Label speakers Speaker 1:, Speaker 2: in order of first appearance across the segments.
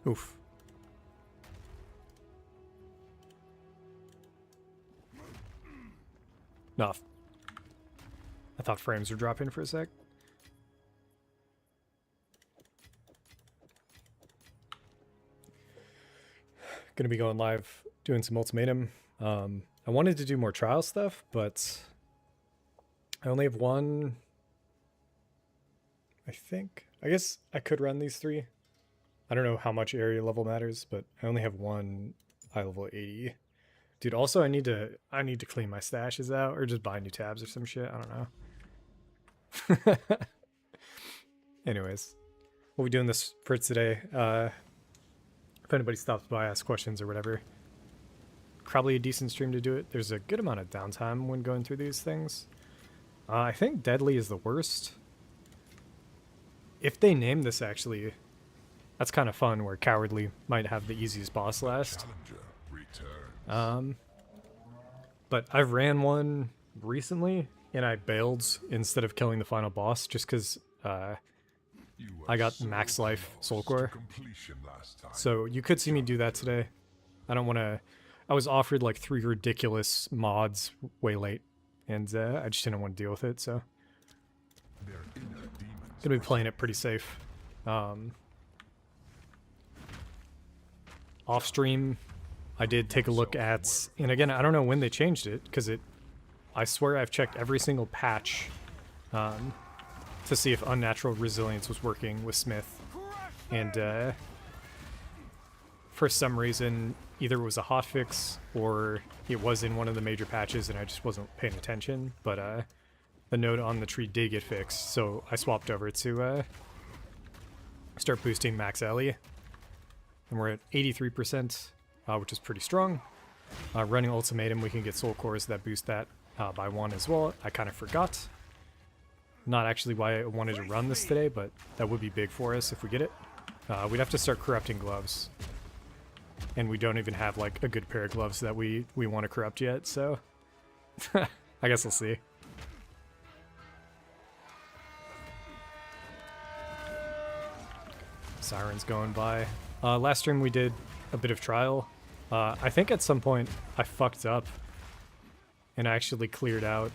Speaker 1: Oof. No. I thought frames were dropping for a sec. Gonna be going live doing some Ultimatum. I wanted to do more trial stuff, but I only have one. I think. I guess I could run these 3. I don't know how much area level matters, but I only have one high level 80. Dude, also I need to clean my stashes out or just buy new tabs or some shit. I don't know. Anyways, we'll be doing this for today. If anybody stops by, ask questions or whatever. Probably a decent stream to do it. There's a good amount of downtime when going through these things. I think Deadly is the worst. If they name this, actually, that's kind of fun, where Cowardly might have the easiest boss last. But I've ran one recently, and I bailed instead of killing the final boss, just because I got max life soul core. So you could see me do that today. I don't want to... I was offered like 3 ridiculous mods way late, and I just didn't want to deal with it, so... Gonna be playing it pretty safe. Off stream, I did take a look at... And again, I don't know when they changed it, because I swear I've checked every single patch to see if Unnatural Resilience was working with Smith. And for some reason, either it was a hotfix or it was in one of the major patches and I just wasn't paying attention. But the node on the tree did get fixed, so I swapped over to start boosting Max Ellie. And we're at 83%, which is pretty strong. Running Ultimatum, we can get soul cores that boost that by 1 as well. I kind of forgot. Not actually why I wanted to run this today, but that would be big for us if we get it. We'd have to start corrupting gloves. And we don't even have like a good pair of gloves that we want to corrupt yet, so I guess we'll see. Sirens going by. Last stream we did a bit of trial. I think at some point I fucked up and I actually cleared out.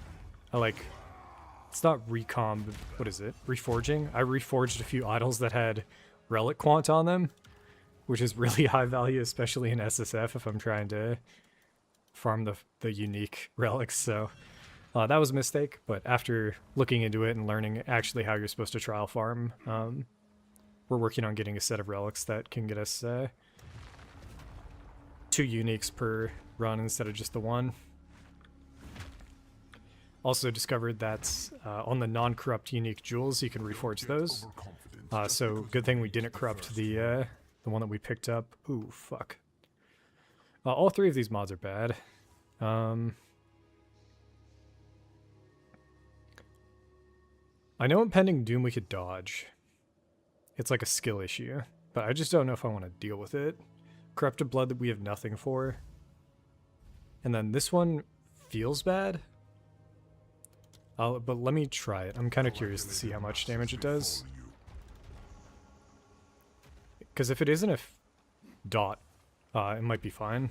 Speaker 1: It's not recom, but what is it? Reforging? I reforged a few idols that had relic quant on them, which is really high value, especially in SSF if I'm trying to farm the unique relics. So that was a mistake, but after looking into it and learning actually how you're supposed to trial farm, we're working on getting a set of relics that can get us 2 uniques per run instead of just the 1. Also discovered that on the non-corrupt unique jewels, you can reforge those. So good thing we didn't corrupt the one that we picked up. Ooh, fuck. All 3 of these mods are bad. I know Impending Doom we could dodge. It's like a skill issue, but I just don't know if I want to deal with it. Corrupted Blood that we have nothing for. And then this one feels bad. But let me try it. I'm kind of curious to see how much damage it does. Because if it isn't a dot, it might be fine.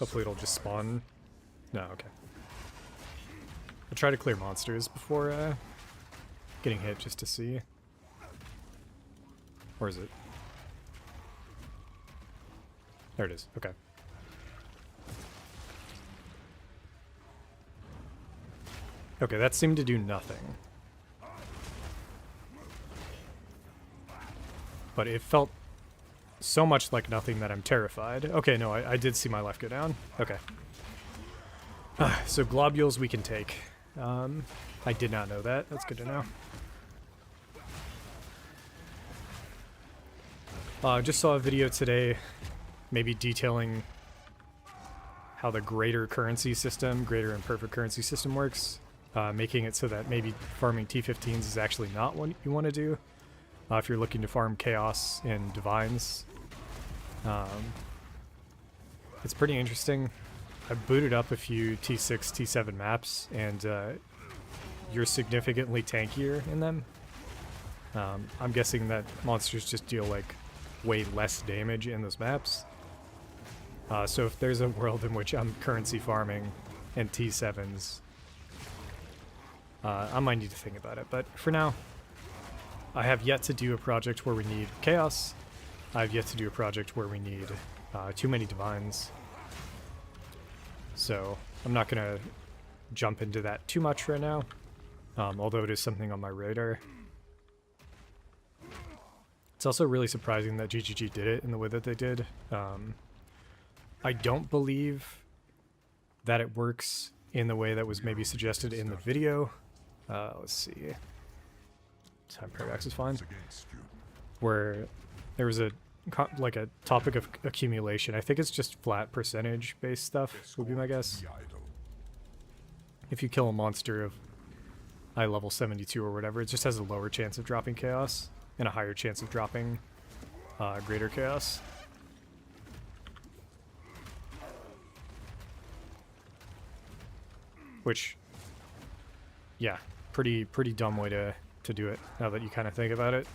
Speaker 1: Hopefully it'll just spawn. No, okay. I'll try to clear monsters before getting hit just to see. Or is it? There it is. Okay. Okay, that seemed to do nothing. But it felt so much like nothing that I'm terrified. Okay, no, I did see my life go down. Okay. So globules we can take. I did not know that. That's good to know. Just saw a video today, maybe detailing how the greater currency system, greater and perfect currency system works. Making it so that maybe farming T15s is actually not what you want to do. If you're looking to farm Chaos and Divines. It's pretty interesting. I booted up a few T6, T7 maps, and you're significantly tankier in them. I'm guessing that monsters just deal like way less damage in those maps. So if there's a world in which I'm currency farming and T7s, I might need to think about it. But for now, I have yet to do a project where we need chaos. I have yet to do a project where we need too many divines. So I'm not going to jump into that too much right now, although it is something on my radar. It's also really surprising that GGG did it in the way that they did. I don't believe that it works in the way that was maybe suggested in the video. Let's see. Time paradox is fine. Where there was a topic of accumulation. I think it's just flat percentage based stuff would be my guess. If you kill a monster of high level 72 or whatever, it just has a lower chance of dropping chaos and a higher chance of dropping greater chaos. Which, yeah, pretty dumb way to do it, now that you kind of think about it.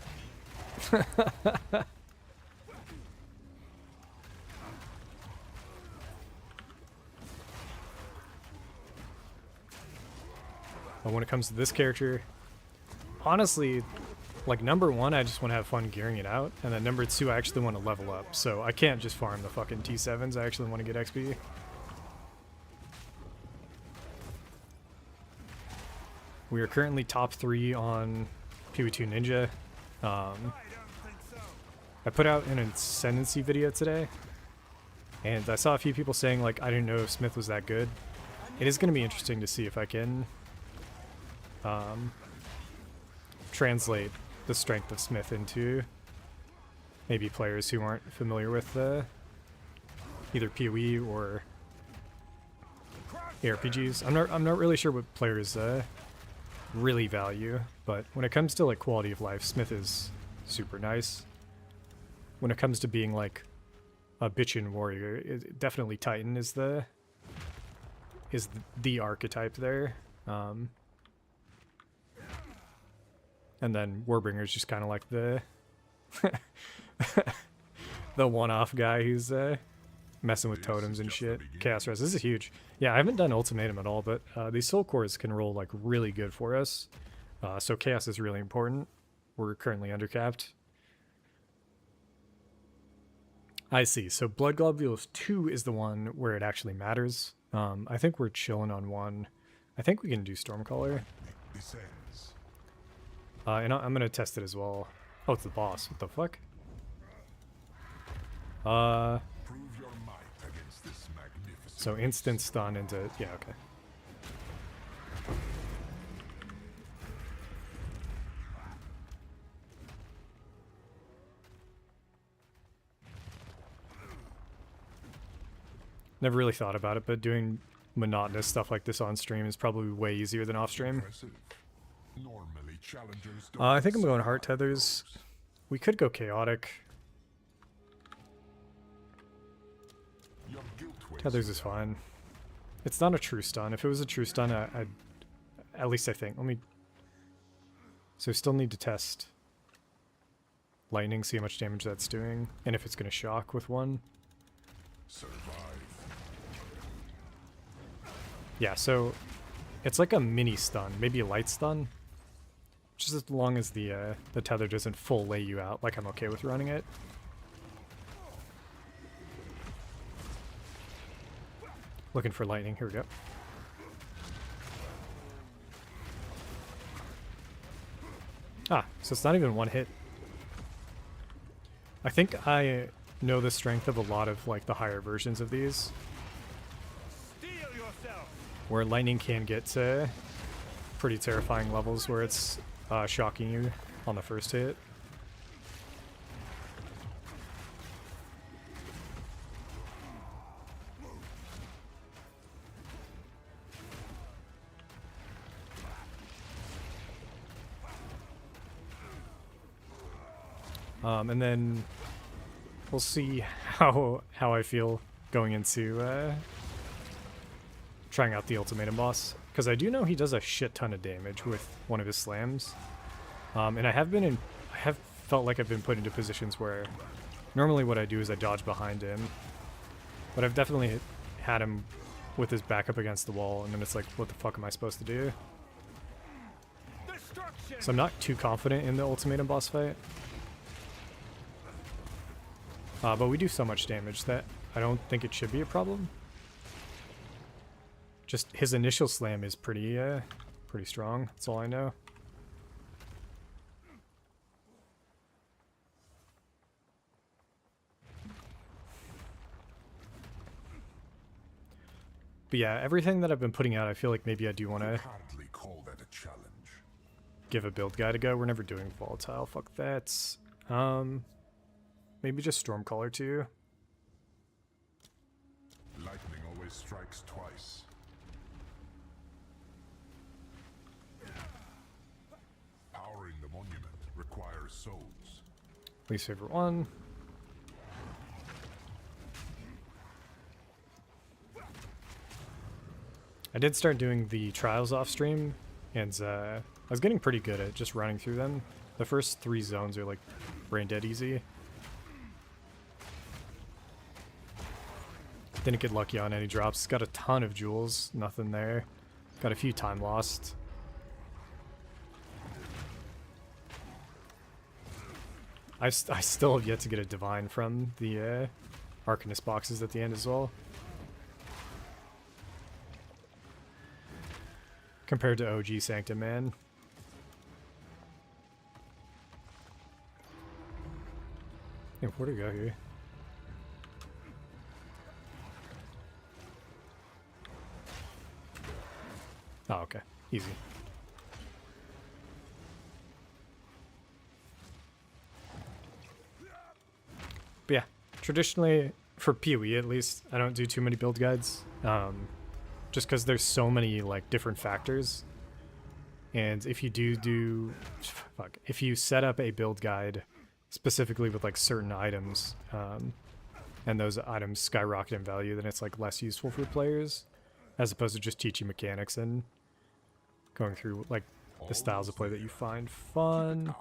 Speaker 1: But when it comes to this character, honestly, like number one, I just want to have fun gearing it out, and then number two, I actually want to level up, so I can't just farm the fucking T7s, I actually want to get XP. We are currently top 3 on PW2 Ninja. I put out an Ascendancy video today, and I saw a few people saying, like, I didn't know if Smith was that good. It is going to be interesting to see if I can translate the strength of Smith into maybe players who aren't familiar with either PoE or ARPGs. I'm not really sure what players really value, but when it comes to like quality of life, Smith is super nice. When it comes to being like a bitchin' warrior, definitely Titan is the archetype there. And then Warbringer is just kind of like the the one-off guy who's messing with totems and shit. Chaos Res, this is huge. Yeah, I haven't done Ultimatum at all, but these soul cores can roll like really good for us. So chaos is really important. We're currently undercapped. I see. So Blood Globules 2 is the one where it actually matters. I think we're chilling on 1. I think we can do Stormcaller. And I'm going to test it as well. Oh, it's the boss. What the fuck? So instant stun into... Yeah, okay. Never really thought about it, but doing monotonous stuff like this on stream is probably way easier than off stream. I think I'm going Heart Tethers. We could go Chaotic. Tethers is fine. It's not a true stun. If it was a true stun, I'd at least I think. Let me... So still need to test Lightning, see how much damage that's doing, and if it's going to shock with 1. Yeah, so it's like a mini stun, maybe a light stun. Just as long as the tether doesn't full lay you out, like I'm okay with running it. Looking for lightning, here we go. Ah, so it's not even one hit. I think I know the strength of a lot of like the higher versions of these, where lightning can get to pretty terrifying levels where it's shocking you on the first hit. And then we'll see how I feel going into trying out the Ultimatum boss, because I do know he does a shit ton of damage with one of his slams. And I have felt like I've been put into positions where normally what I do is I dodge behind him, but I've definitely had him with his back up against the wall, and then it's like, what the fuck am I supposed to do? So I'm not too confident in the Ultimatum boss fight. But we do so much damage that I don't think it should be a problem. Just his initial slam is pretty strong. That's all I know. But yeah, everything that I've been putting out, I feel like maybe I do want to give a build guide a go. We're never doing volatile. Fuck that. Maybe just Stormcaller too.
Speaker 2: Lightning always strikes twice. Powering the monument requires souls.
Speaker 1: Least favorite one. I did start doing the trials off stream, and I was getting pretty good at just running through them. The first 3 zones are like brain dead easy. Didn't get lucky on any drops. Got a ton of jewels, nothing there. Got a few time lost. I still have yet to get a divine from the Arcanist boxes at the end as well. Compared to OG Sanctum, man. Yeah, where'd it go here? Oh, okay. Easy. But yeah, traditionally, for PoE at least, I don't do too many build guides. Just because there's so many like different factors. And if you if you set up a build guide specifically with like certain items, and those items skyrocket in value, then it's like less useful for players, as opposed to just teaching mechanics and going through like the styles of play that you find fun.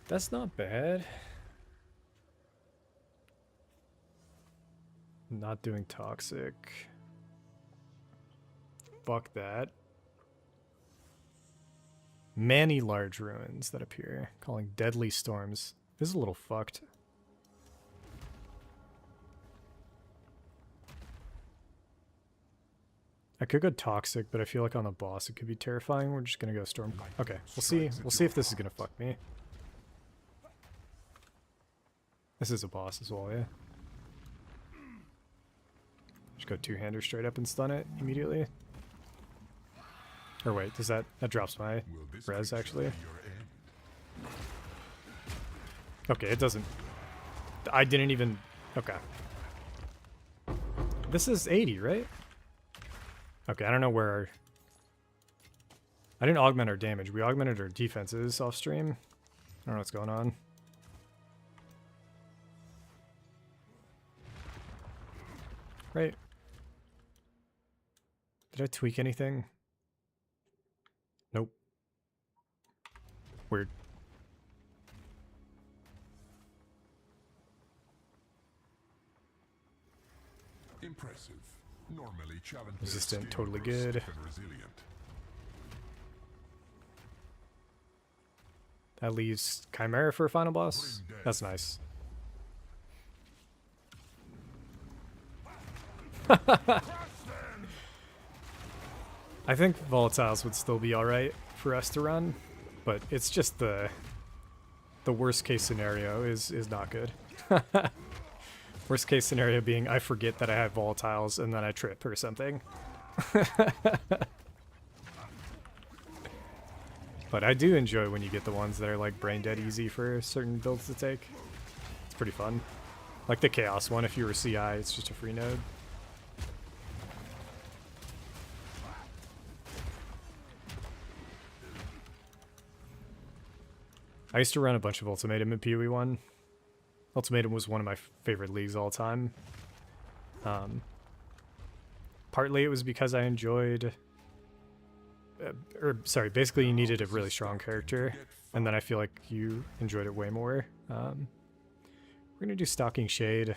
Speaker 1: That's not bad. Not doing toxic. Fuck that. Many large ruins that appear, calling deadly storms. This is a little fucked. I could go toxic, but I feel like on the boss it could be terrifying. We're just gonna go storm. Okay, we'll see. We'll see if this is gonna fuck me. This is a boss as well, yeah. Just go two-hander straight up and stun it immediately. Or wait, does that drops my res actually? Okay, it doesn't. I didn't even. Okay. This is 80, right? Okay, I don't know where. I didn't augment our damage. We augmented our defenses off stream. I don't know what's going on. Right. Did I tweak anything? Nope. Weird.
Speaker 2: Impressive. Normally challenging.
Speaker 1: Resistant, totally good. That leaves Chimera for a final boss. That's nice. I think volatiles would still be alright for us to run, but it's just the worst case scenario is not good. Worst case scenario being I forget that I have volatiles and then I trip or something. But I do enjoy when you get the ones that are like brain dead easy for certain builds to take. It's pretty fun. Like the Chaos one, if you were CI, it's just a free node. I used to run a bunch of Ultimatum in PoE 1. Ultimatum was one of my favorite leagues all time. Partly it was because I enjoyed or sorry, basically you needed a really strong character, and then I feel like you enjoyed it way more. We're gonna do Stalking Shade,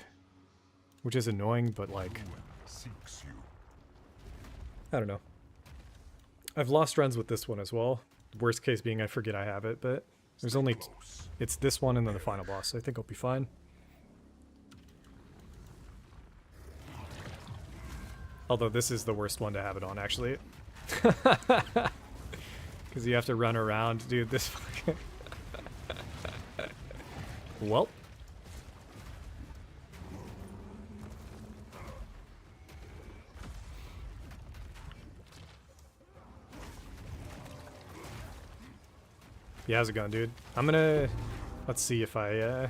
Speaker 1: which is annoying, but like,
Speaker 2: Seeks you.
Speaker 1: I don't know. I've lost runs with this one as well. Worst case being I forget I have it, but there's only, it's this one and then the final boss, so I think I'll be fine. Although this is the worst one to have it on, actually. Because you have to run around, dude, this fucking... Well. Yeah, how's it going, dude? I'm gonna... Let's see if I,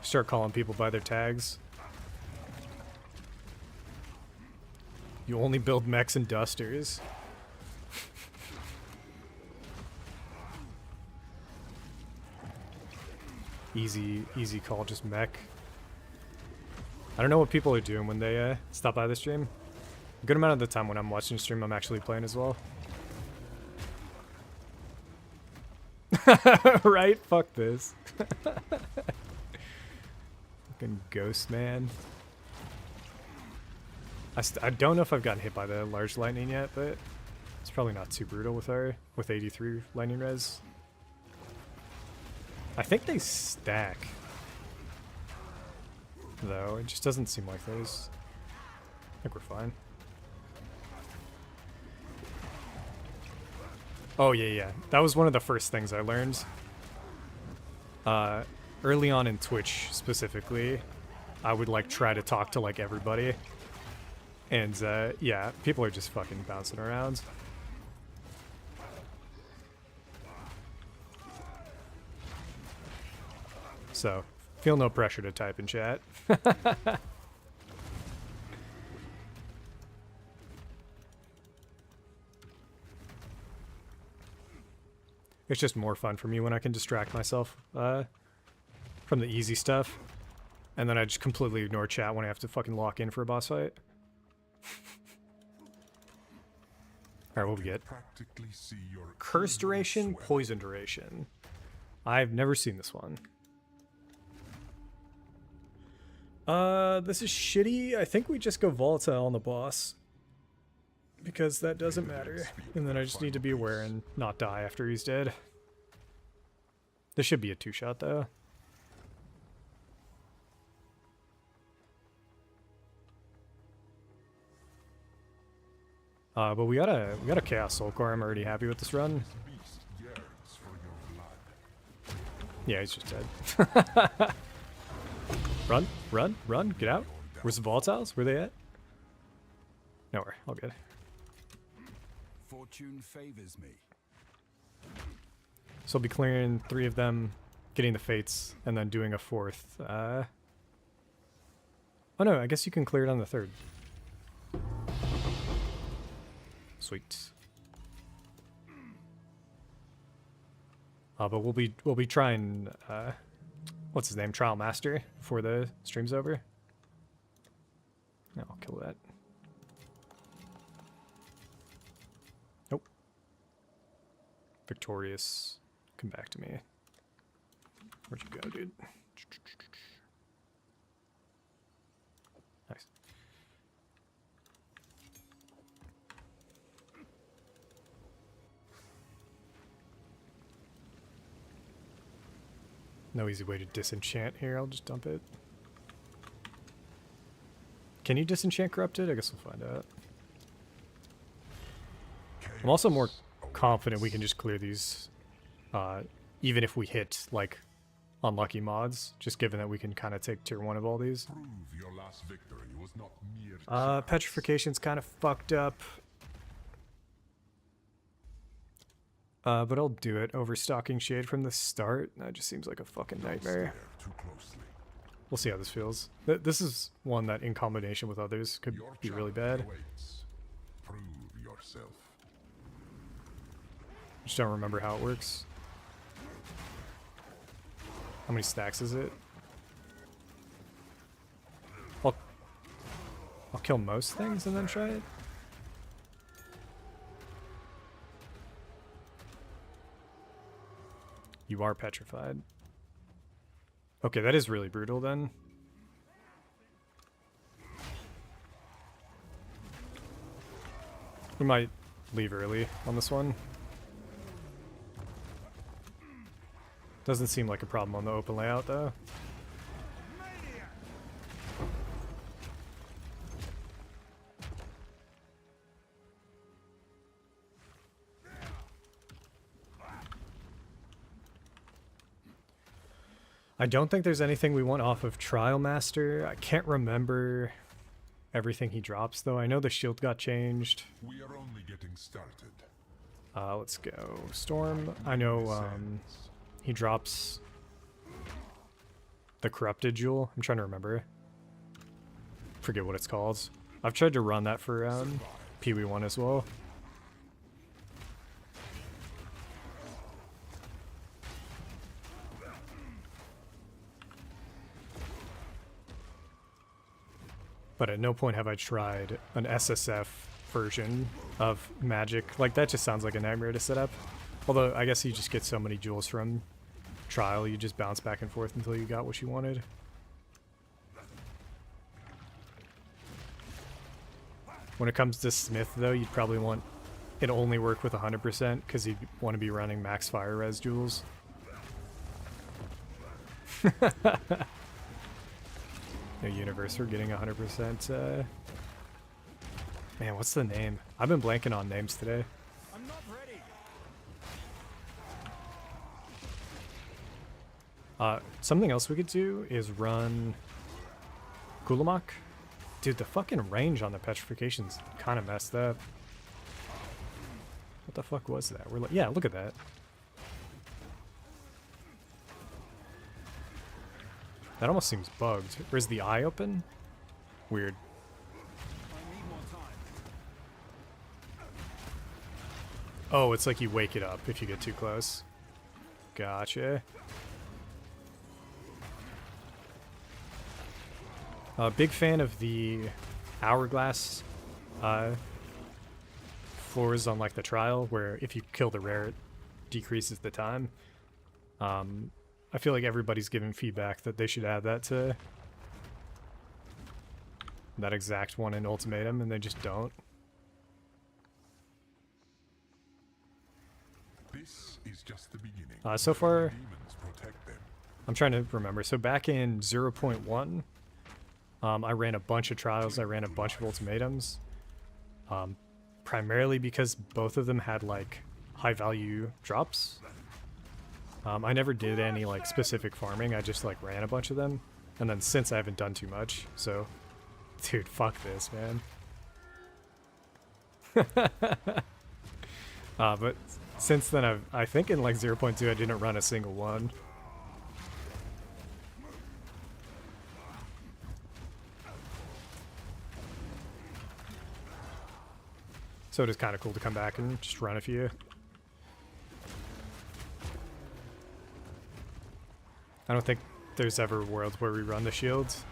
Speaker 1: start calling people by their tags. You only build mechs and dusters. Easy call, just mech. I don't know what people are doing when they stop by the stream. A good amount of the time when I'm watching stream, I'm actually playing as well. Right? Fuck this. Fucking ghost man. I don't know if I've gotten hit by the large lightning yet, but it's probably not too brutal with 83 lightning res. I think they stack, though. It just doesn't seem like those. I think we're fine. Oh, yeah. That was one of the first things I learned. Early on in Twitch, specifically, I would, like, try to talk to, like, everybody. And, yeah, people are just fucking bouncing around. So, feel no pressure to type in chat. It's just more fun for me when I can distract myself from the easy stuff. And then I just completely ignore chat when I have to fucking lock in for a boss fight. Alright, what we get? Curse duration, poison duration. I've never seen this one. This is shitty. I think we just go volatile on the boss. Because that doesn't matter. And then I just need to be aware and not die after he's dead. This should be a 2-shot though. But we got a Chaos Soul Core. I'm already happy with this run. Yeah, he's just dead. Run, get out. Where's the volatiles? Where they at? Nowhere, all good.
Speaker 3: Fortune favors me.
Speaker 1: So I'll be clearing 3 of them, getting the fates, and then doing a 4th. Oh no, I guess you can clear it on the 3rd. Sweet. But we'll be trying what's his name? Trial Master before the stream's over. No, I'll kill that. Nope. Victorious. Come back to me. Where'd you go, dude? Nice. No easy way to disenchant here. I'll just dump it. Can you disenchant Corrupted? I guess we'll find out. I'm also more confident we can just clear these, even if we hit, like, unlucky mods, just given that we can kind of take tier 1 of all these. Petrification's kind of fucked up. But I'll do it over Stalking Shade from the start. That just seems like a fucking nightmare. We'll see how this feels. This is one that, in combination with others, could be really bad.
Speaker 2: Prove yourself.
Speaker 1: Just don't remember how it works. How many stacks is it? I'll kill most things and then try it. You are petrified. Okay, that is really brutal then. We might leave early on this one. Doesn't seem like a problem on the open layout though. I don't think there's anything we want off of Trial Master. I can't remember everything he drops though. I know the shield got changed.
Speaker 2: We are only getting started.
Speaker 1: Let's go. Storm. I know he drops the Corrupted Jewel. I'm trying to remember. Forget what it's called. I've tried to run that for Pee Wee 1 as well. But at no point have I tried an SSF version of Magic. Like, that just sounds like a nightmare to set up. Although, I guess you just get so many jewels from Trial, you just bounce back and forth until you got what you wanted. When it comes to Smith, though, you'd probably want it only work with 100%, because you'd want to be running max fire res jewels. No universe for getting 100%. Man, what's the name? I've been blanking on names today.
Speaker 3: I'm not ready.
Speaker 1: Something else we could do is run Kulamak. Dude, the fucking range on the petrification's kind of messed up. What the fuck was that? We're like, yeah, look at that. That almost seems bugged. Where's the eye open? Weird.
Speaker 3: I need more time.
Speaker 1: Oh, it's like you wake it up if you get too close. Gotcha. Big fan of the hourglass floors on like the trial, where if you kill the rare, it decreases the time. I feel like everybody's giving feedback that they should add that to that exact one in Ultimatum, and they just don't.
Speaker 2: This is just the beginning.
Speaker 1: So far,
Speaker 2: Demons protect them.
Speaker 1: I'm trying to remember. So back in 0.1, I ran a bunch of trials. I ran a bunch of ultimatums, primarily because both of them had like high value drops. I never did any like specific farming. I just like ran a bunch of them, and then since I haven't done too much. So, dude, fuck this, man. But since then, I think in like 0.2 I didn't run a single one. So it is kind of cool to come back and just run a few. I don't think there's ever a world where we run the shields.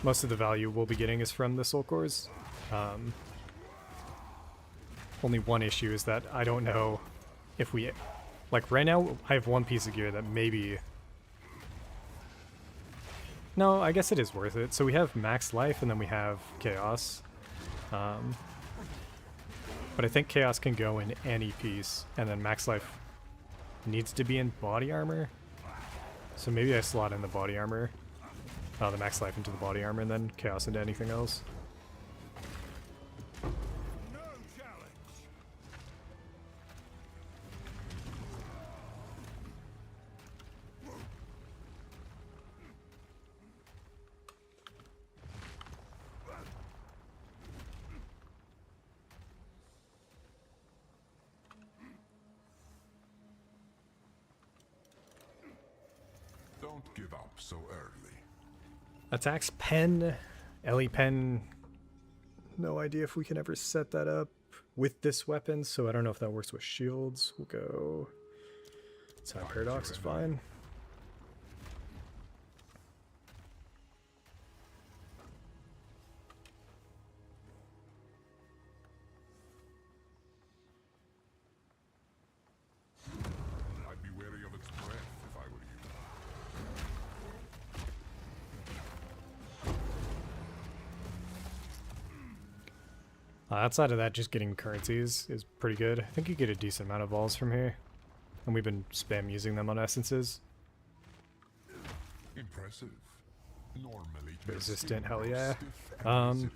Speaker 1: Most of the value we'll be getting is from the soul cores. Only one issue is that I don't know if we... Like, right now, I have one piece of gear that maybe... No, I guess it is worth it. So we have max life, and then we have chaos. But I think chaos can go in any piece, and then max life needs to be in body armor. So maybe I slot in the body armor. The max life into the body armor, and then chaos into anything else.
Speaker 3: No challenge.
Speaker 2: Don't give up so early.
Speaker 1: Attacks pen, Ellie pen. No idea if we can ever set that up with this weapon, so I don't know if that works with shields. We'll go. Time paradox is fine. Outside of that, just getting currencies is pretty good. I think you get a decent amount of vols from here. And we've been spam using them on essences.
Speaker 2: Impressive. Normally
Speaker 1: Resistant, hell yeah.
Speaker 2: stiff and resilient.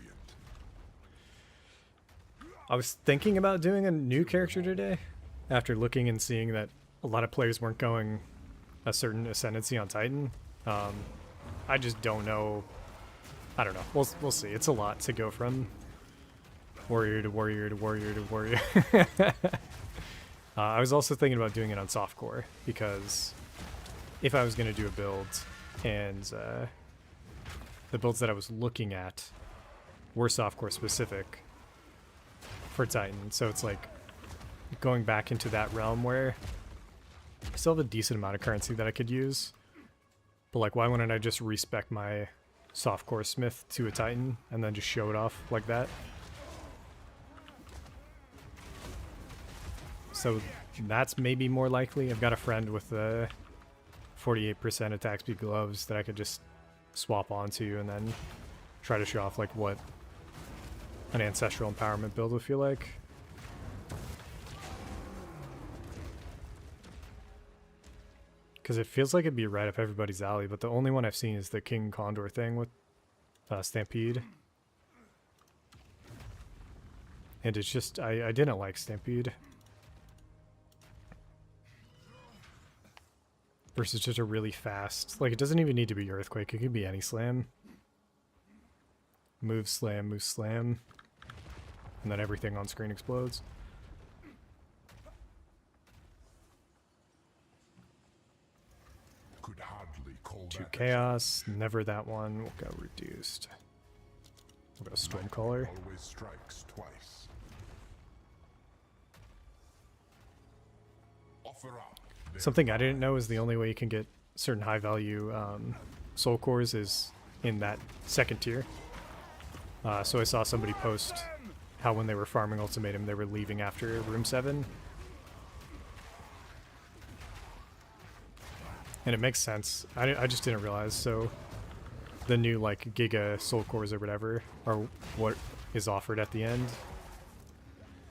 Speaker 1: I was thinking about doing a new character today after looking and seeing that a lot of players weren't going a certain ascendancy on Titan. I just don't know. I don't know. We'll see. It's a lot to go from warrior to warrior to warrior to warrior. I was also thinking about doing it on softcore because if I was going to do a build and the builds that I was looking at were softcore specific for Titan, so it's like going back into that realm where I still have a decent amount of currency that I could use, but like why wouldn't I just respec my softcore smith to a Titan and then just show it off like that? So that's maybe more likely. I've got a friend with 48% attack speed gloves that I could just swap onto and then try to show off like what an ancestral empowerment build would feel like. Because it feels like it'd be right up everybody's alley, but the only one I've seen is the King Condor thing with Stampede. And it's just, I didn't like Stampede. Versus just a really fast, like it doesn't even need to be Earthquake, it could be any slam. Move slam, and then everything on screen explodes.
Speaker 2: Could hardly call
Speaker 1: 2
Speaker 2: that
Speaker 1: chaos, never that one, will go reduced. We'll go Stormcaller.
Speaker 2: always strikes twice. Offer up.
Speaker 1: Something I didn't know is the only way you can get certain high value soul cores is in that second tier. So I saw somebody post how when they were farming Ultimatum they were leaving after room 7. And it makes sense. I just didn't realize. So the new like Giga soul cores or whatever are what is offered at the end.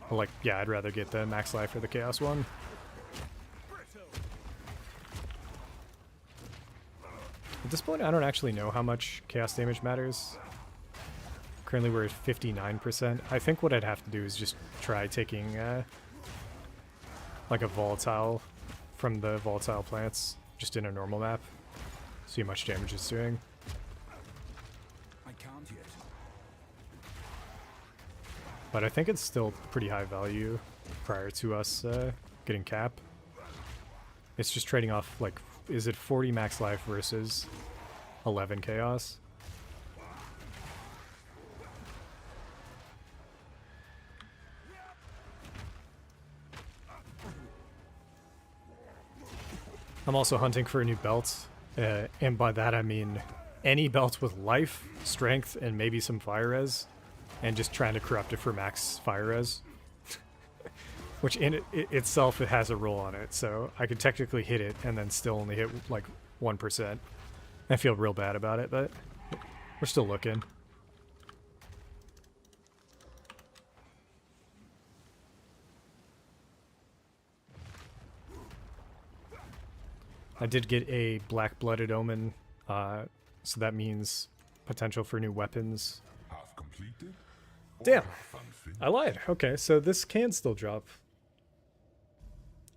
Speaker 1: But, like, yeah, I'd rather get the max life or the chaos one. At this point, I don't actually know how much chaos damage matters. Currently, we're at 59%. I think what I'd have to do is just try taking, like, a volatile from the volatile plants, just in a normal map. See how much damage it's doing.
Speaker 3: I can't yet.
Speaker 1: But I think it's still pretty high value prior to us getting cap. It's just trading off, like, is it 40 max life versus 11 chaos? I'm also hunting for a new belt, and by that I mean any belt with life, strength, and maybe some fire res, and just trying to corrupt it for max fire res. Which in itself, it has a roll on it, so I could technically hit it and then still only hit like 1%. I feel real bad about it, but we're still looking. I did get a black-blooded omen, so that means potential for new weapons.
Speaker 2: Half completed.
Speaker 1: Damn,
Speaker 2: Fun
Speaker 1: I lied. Okay, so this can still drop.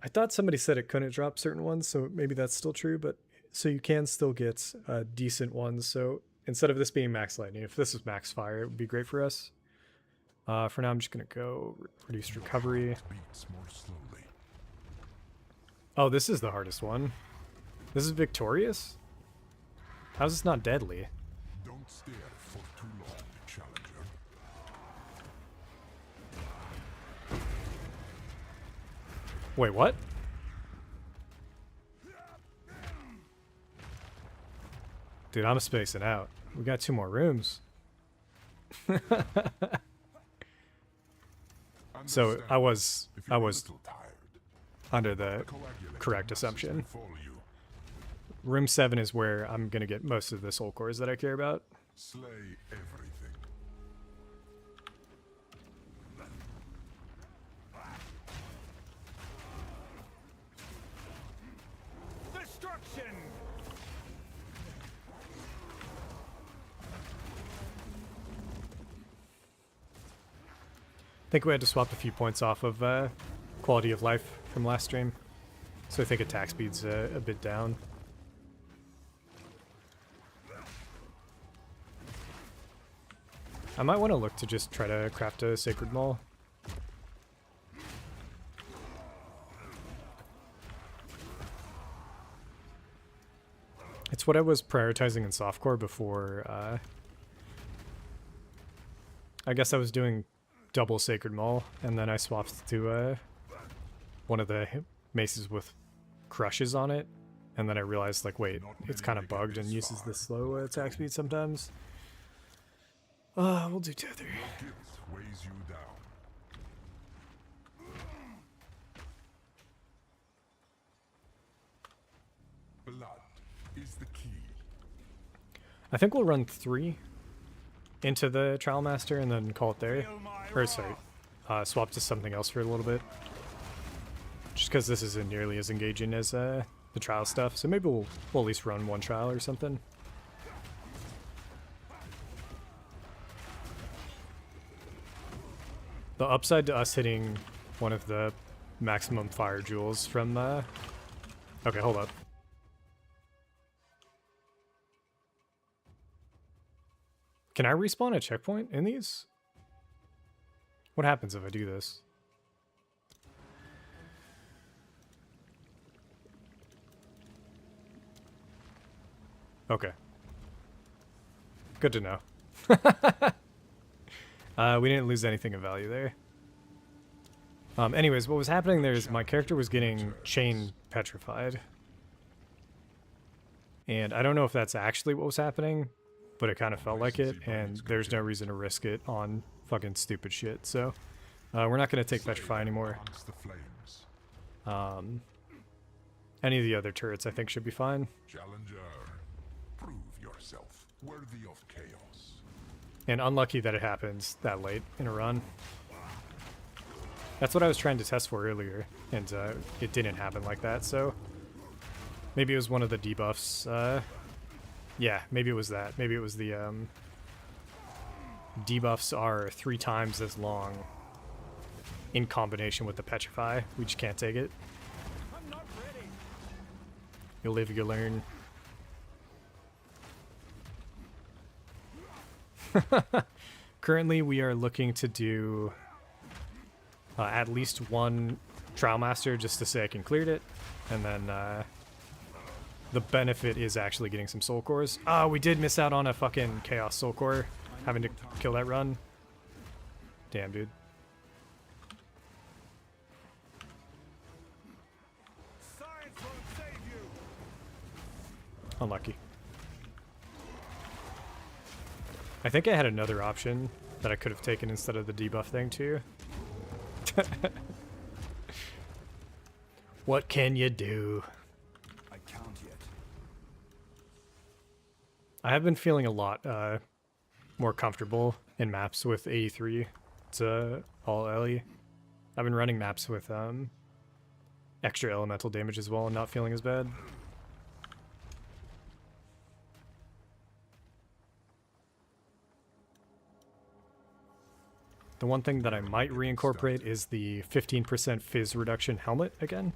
Speaker 1: I thought somebody said it couldn't drop certain ones, so maybe that's still true, but so you can still get decent ones. So instead of this being max lightning, if this was max fire, it would be great for us. For now, I'm just going to go reduced recovery.
Speaker 2: beats more slowly.
Speaker 1: Oh, this is the hardest one. This is victorious? How's this not deadly?
Speaker 2: Don't stare for too long, challenger.
Speaker 1: Wait, what? Dude, I'm spacing out. We got 2 more rooms. So I was
Speaker 2: If you're a little tired,
Speaker 1: under the
Speaker 2: coagulate
Speaker 1: correct
Speaker 2: masses
Speaker 1: assumption.
Speaker 2: will follow you.
Speaker 1: Room 7 is where I'm gonna get most of the soul cores that I care about.
Speaker 2: Slay everything.
Speaker 1: think we had to swap a few points off of quality of life from last stream. So I think attack speed's a bit down. I might want to look to just try to craft a Sacred Maul. It's what I was prioritizing in softcore before. I guess I was doing double Sacred Maul, and then I swapped to one of the maces with crushes on it, and then I realized, like, wait, it's kind of bugged and uses the slow attack speed sometimes. We'll do Tether.
Speaker 2: Guilt weighs you down. Blood is the key.
Speaker 1: I think we'll run 3 into the Trial Master and then call it there. Or, sorry, swap to something else for a little bit. Just because this isn't nearly as engaging as the trial stuff. So maybe we'll at least run 1 trial or something. The upside to us hitting one of the maximum fire jewels from... Okay, hold up. Can I respawn a checkpoint in these? What happens if I do this? Okay. Good to know. We didn't lose anything of value there. Anyways, what was happening there is my character was getting chain petrified. And I don't know if that's actually what was happening, but it kind of felt like it, and there's no reason to risk it on fucking stupid shit. So we're not going to take petrify anymore. Any of the other turrets I think should be fine.
Speaker 2: Challenger, prove yourself worthy of chaos.
Speaker 1: And unlucky that it happens that late in a run. That's what I was trying to test for earlier, and it didn't happen like that, so maybe it was one of the debuffs. Yeah, maybe it was that. Maybe it was the debuffs are 3 times as long in combination with the petrify. We just can't take it.
Speaker 3: I'm not ready.
Speaker 1: You'll live, you learn. Currently, we are looking to do at least 1 Trial Master just to say I can cleared it, and then the benefit is actually getting some Soul Cores. Ah, we did miss out on a fucking Chaos Soul Core, having to kill that run. Damn, dude.
Speaker 3: Science won't save you.
Speaker 1: Unlucky. I think I had another option that I could have taken instead of the debuff thing too. What can you do?
Speaker 3: I can't yet.
Speaker 1: I have been feeling a lot more comfortable in maps with 83. It's all Ellie. I've been running maps with extra elemental damage as well and not feeling as bad. The one thing that I might reincorporate is the 15% fizz reduction helmet again.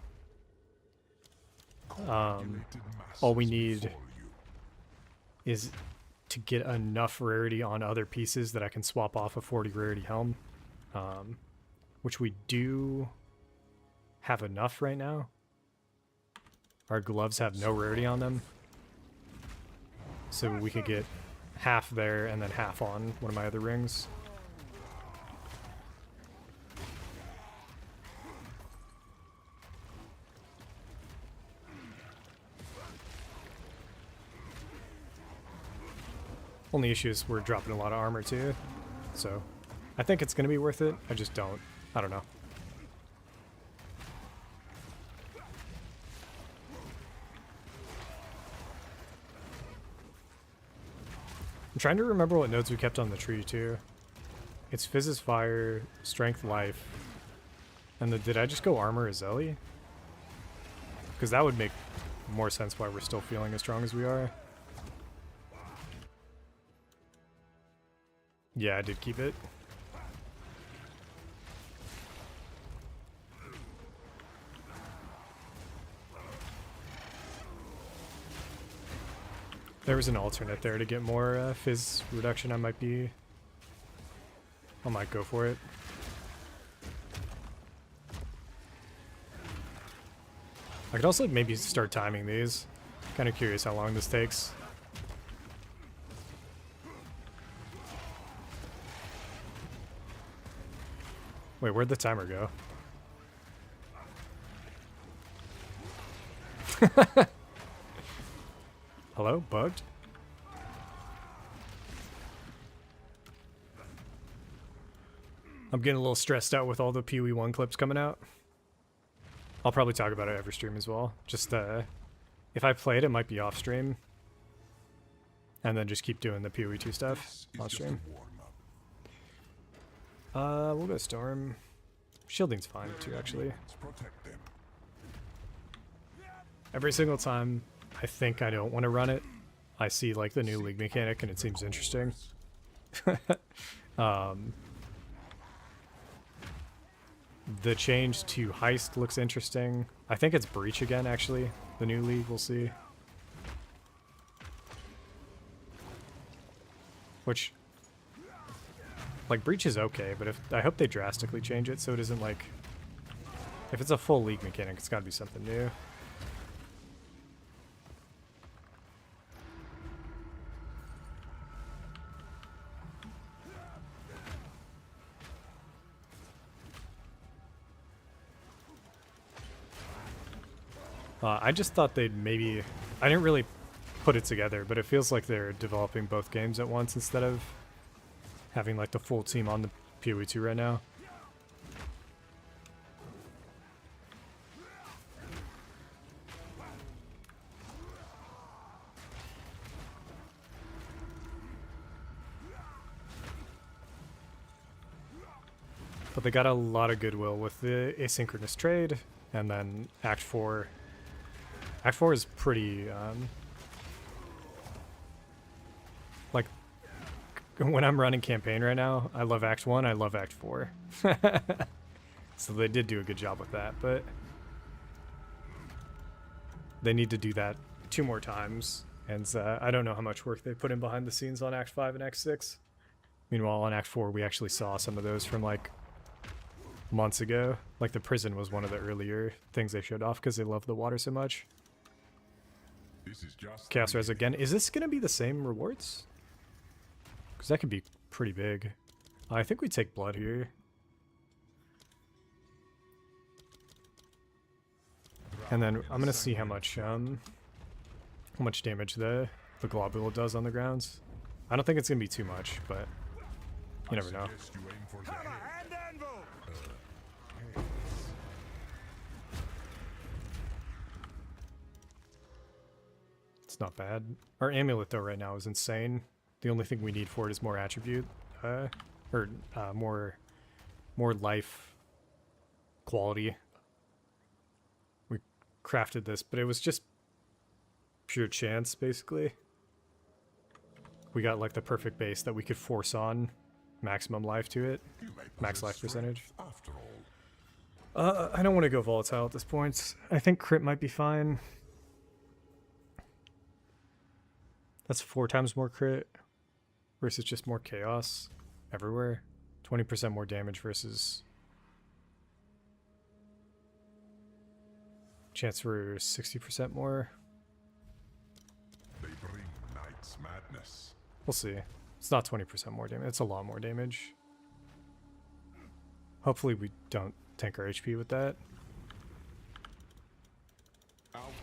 Speaker 1: All we need is to get enough rarity on other pieces that I can swap off a 40 rarity helm, which we do have enough right now. Our gloves have no rarity on them, so we could get half there and then half on one of my other rings. Only issue is we're dropping a lot of armor too, so I think it's going to be worth it. I just don't. I don't know. I'm trying to remember what nodes we kept on the tree too. It's Fizz's Fire, Strength Life, and did I just go Armor as Ellie? Because that would make more sense why we're still feeling as strong as we are. Yeah, I did keep it. there was an alternate there to get more fizz reduction. I might go for it. I could also maybe start timing these. Kind of curious how long this takes. Wait, where'd the timer go? Hello? Bugged? I'm getting a little stressed out with all the PoE1 clips coming out. I'll probably talk about it every stream as well. Just, if I play it, it might be off stream. And then just keep doing the PoE2 stuff on stream. We'll go Storm. Shielding's fine too, actually. Every single time I think I don't want to run it, I see like the new league mechanic and it seems interesting. The change to Heist looks interesting. I think it's Breach again, actually. The new league, we'll see. Which, like, Breach is okay, but I hope they drastically change it so it isn't like... If it's a full league mechanic, it's gotta be something new. I just thought they'd maybe... I didn't really put it together, but it feels like they're developing both games at once instead of having like the full team on the PoE2 right now. But they got a lot of goodwill with the asynchronous trade, and then Act 4. Act 4 is pretty, like, when I'm running campaign right now, I love Act 1, I love Act 4. So they did do a good job with that, but they need to do that 2 more times, and I don't know how much work they put in behind the scenes on Act 5 and Act 6. Meanwhile, on Act 4, we actually saw some of those from, like, months ago. Like, the prison was one of the earlier things they showed off because they love the water so much. Chaos Res again. Is this going to be the same rewards? Because that could be pretty big. I think we take blood here. And then I'm going to see how much damage the globule does on the grounds. I don't think it's going to be too much, but you never know. Not bad. Our amulet though right now is insane. The only thing we need for it is more attribute, more life quality. We crafted this, but it was just pure chance basically. We got like the perfect base that we could force on maximum life to it, max life percentage. I don't want to go volatile at this point. I think crit might be fine. That's 4 times more crit versus just more chaos everywhere. 20% more damage versus chance for 60% more.
Speaker 2: They bring night's madness.
Speaker 1: We'll see. It's not 20% more damage. It's a lot more damage. Hopefully we don't tank our HP with that.
Speaker 2: Outlive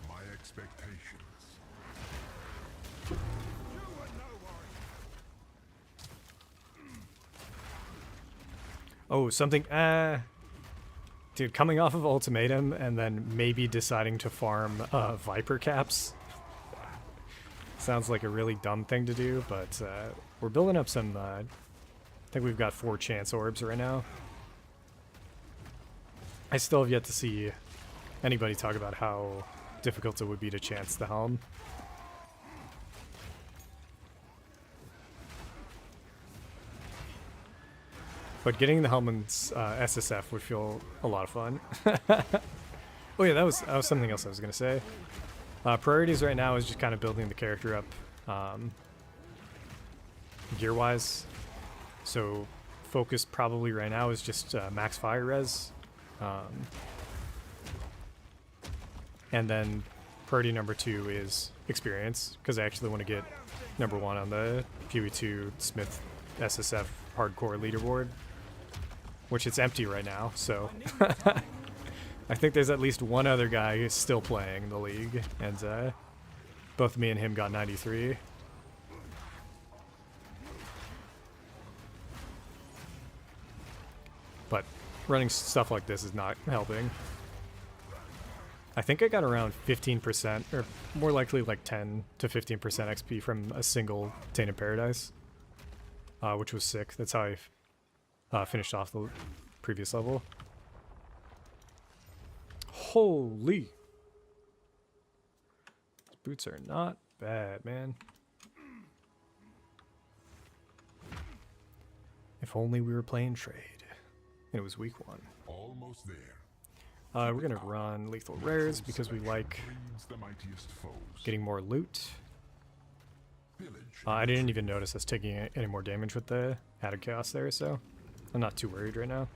Speaker 2: my expectations.
Speaker 1: Oh, something, dude, coming off of Ultimatum and then maybe deciding to farm Viper caps. Sounds like a really dumb thing to do, but we're building up some, I think we've got 4 chance orbs right now. I still have yet to see anybody talk about how difficult it would be to chance the helm. But getting the Hellman's SSF would feel a lot of fun. Oh yeah, that was something else I was gonna say. Priorities right now is just kind of building the character up gear-wise. So focus probably right now is just max fire res. And then priority number 2 is experience, because I actually want to get number 1 on the PoE2 Smith SSF hardcore leaderboard, which it's empty right now, so I think there's at least one other guy who's still playing the league, and both me and him got 93. But running stuff like this is not helping. I think I got around 15%, or more likely like 10 to 15% XP from a single Tainted Paradise, which was sick. That's how I finished off the previous level. Holy! These boots are not bad, man. If only we were playing trade. And it was week 1.
Speaker 2: Almost there.
Speaker 1: We're gonna run lethal rares because we like
Speaker 2: Breeds the mightiest foes.
Speaker 1: getting more loot.
Speaker 2: Village.
Speaker 1: I didn't even notice us taking any more damage with the added chaos there, so I'm not too worried right now.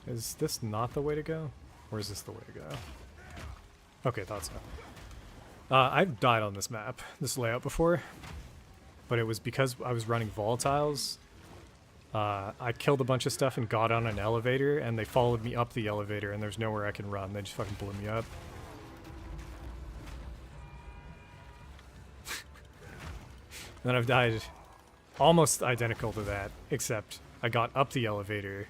Speaker 1: Is this not the way to go? Or is this the way to go? Okay, thought so. I've died on this map, this layout before, but it was because I was running volatiles. I killed a bunch of stuff and got on an elevator, and they followed me up the elevator, and there's nowhere I can run. They just fucking blew me up. And then I've died almost identical to that, except I got up the elevator,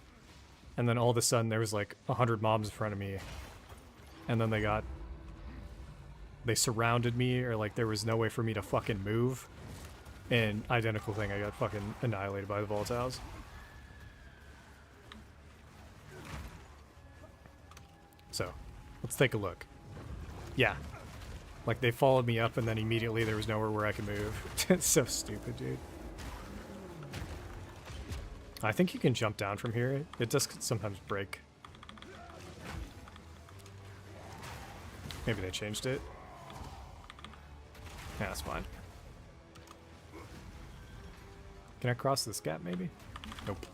Speaker 1: and then all of a sudden there was like 100 mobs in front of me, and then they surrounded me, or like there was no way for me to fucking move, and identical thing, I got fucking annihilated by the volatiles. So, let's take a look. Yeah. Like they followed me up and then immediately there was nowhere where I could move. It's so stupid, dude. I think you can jump down from here. It does sometimes break. Maybe they changed it. Yeah, that's fine. Can I cross this gap maybe? Nope.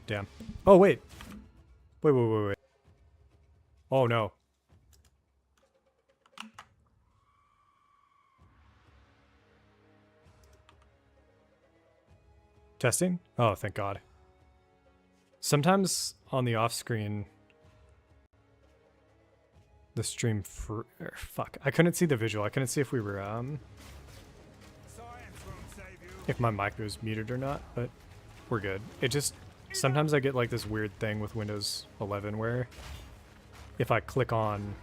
Speaker 1: Damn. Oh, wait. Wait. Oh, no. Testing? Oh, thank God. Sometimes on the off screen, the stream fuck. I couldn't see the visual. I couldn't see if we were if my mic was muted or not, but we're good. It just sometimes I get like this weird thing with Windows 11 where if I click on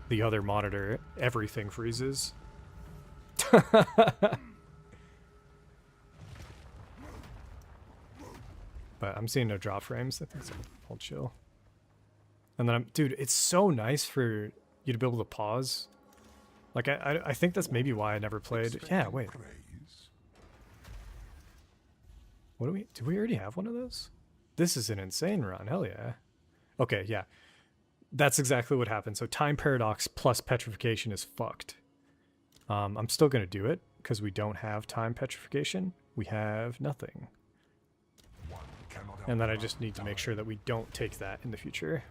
Speaker 1: the other monitor, everything freezes. But I'm seeing no drop frames. I think it's all chill. And then dude, it's so nice for you to be able to pause. Like I think that's maybe why I never played. Yeah, wait. What do we already have one of those? This is an insane run. Hell yeah. Okay, yeah. That's exactly what happened. So time paradox plus petrification is fucked. I'm still gonna do it because we don't have time petrification. We have nothing. And then I just need to make sure that we don't take that in the future.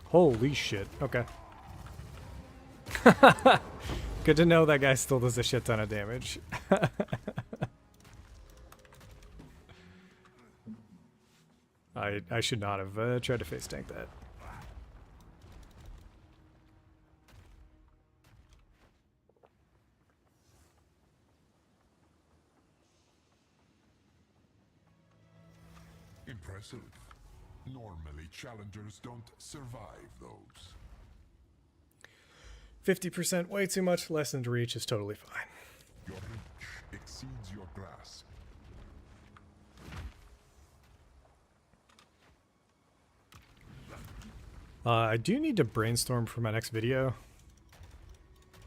Speaker 1: Holy shit. Okay. Good to know that guy still does a shit ton of damage. I should not have tried to face tank that.
Speaker 2: Impressive. Normally, challengers don't survive those.
Speaker 1: 50%, way too much. Lessened reach is totally fine.
Speaker 2: Your reach exceeds your grasp.
Speaker 1: I do need to brainstorm for my next video.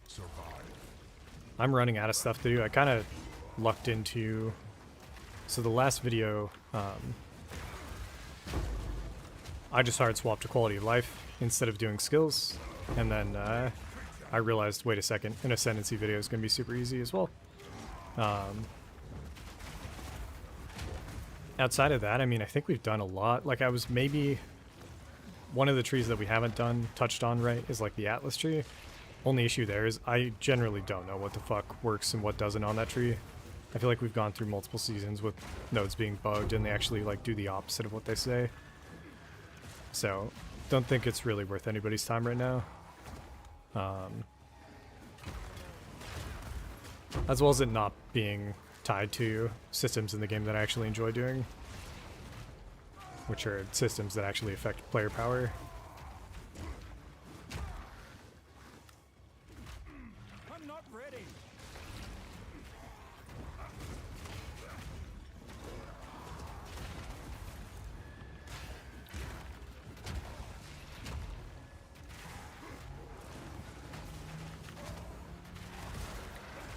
Speaker 2: Survive.
Speaker 1: I'm running out of stuff to do. I kind of lucked into... So the last video, I just hard swapped to quality of life instead of doing skills. And then I realized, wait a second, an Ascendancy video is going to be super easy as well. Outside of that, I mean, I think we've done a lot. Like, I was maybe... One of the trees that we haven't touched on right is like the Atlas tree. Only issue there is I generally don't know what the fuck works and what doesn't on that tree. I feel like we've gone through multiple seasons with nodes being bugged and they actually like do the opposite of what they say. So, don't think it's really worth anybody's time right now. As well as it not being tied to systems in the game that I actually enjoy doing, which are systems that actually affect player power.
Speaker 3: I'm not ready.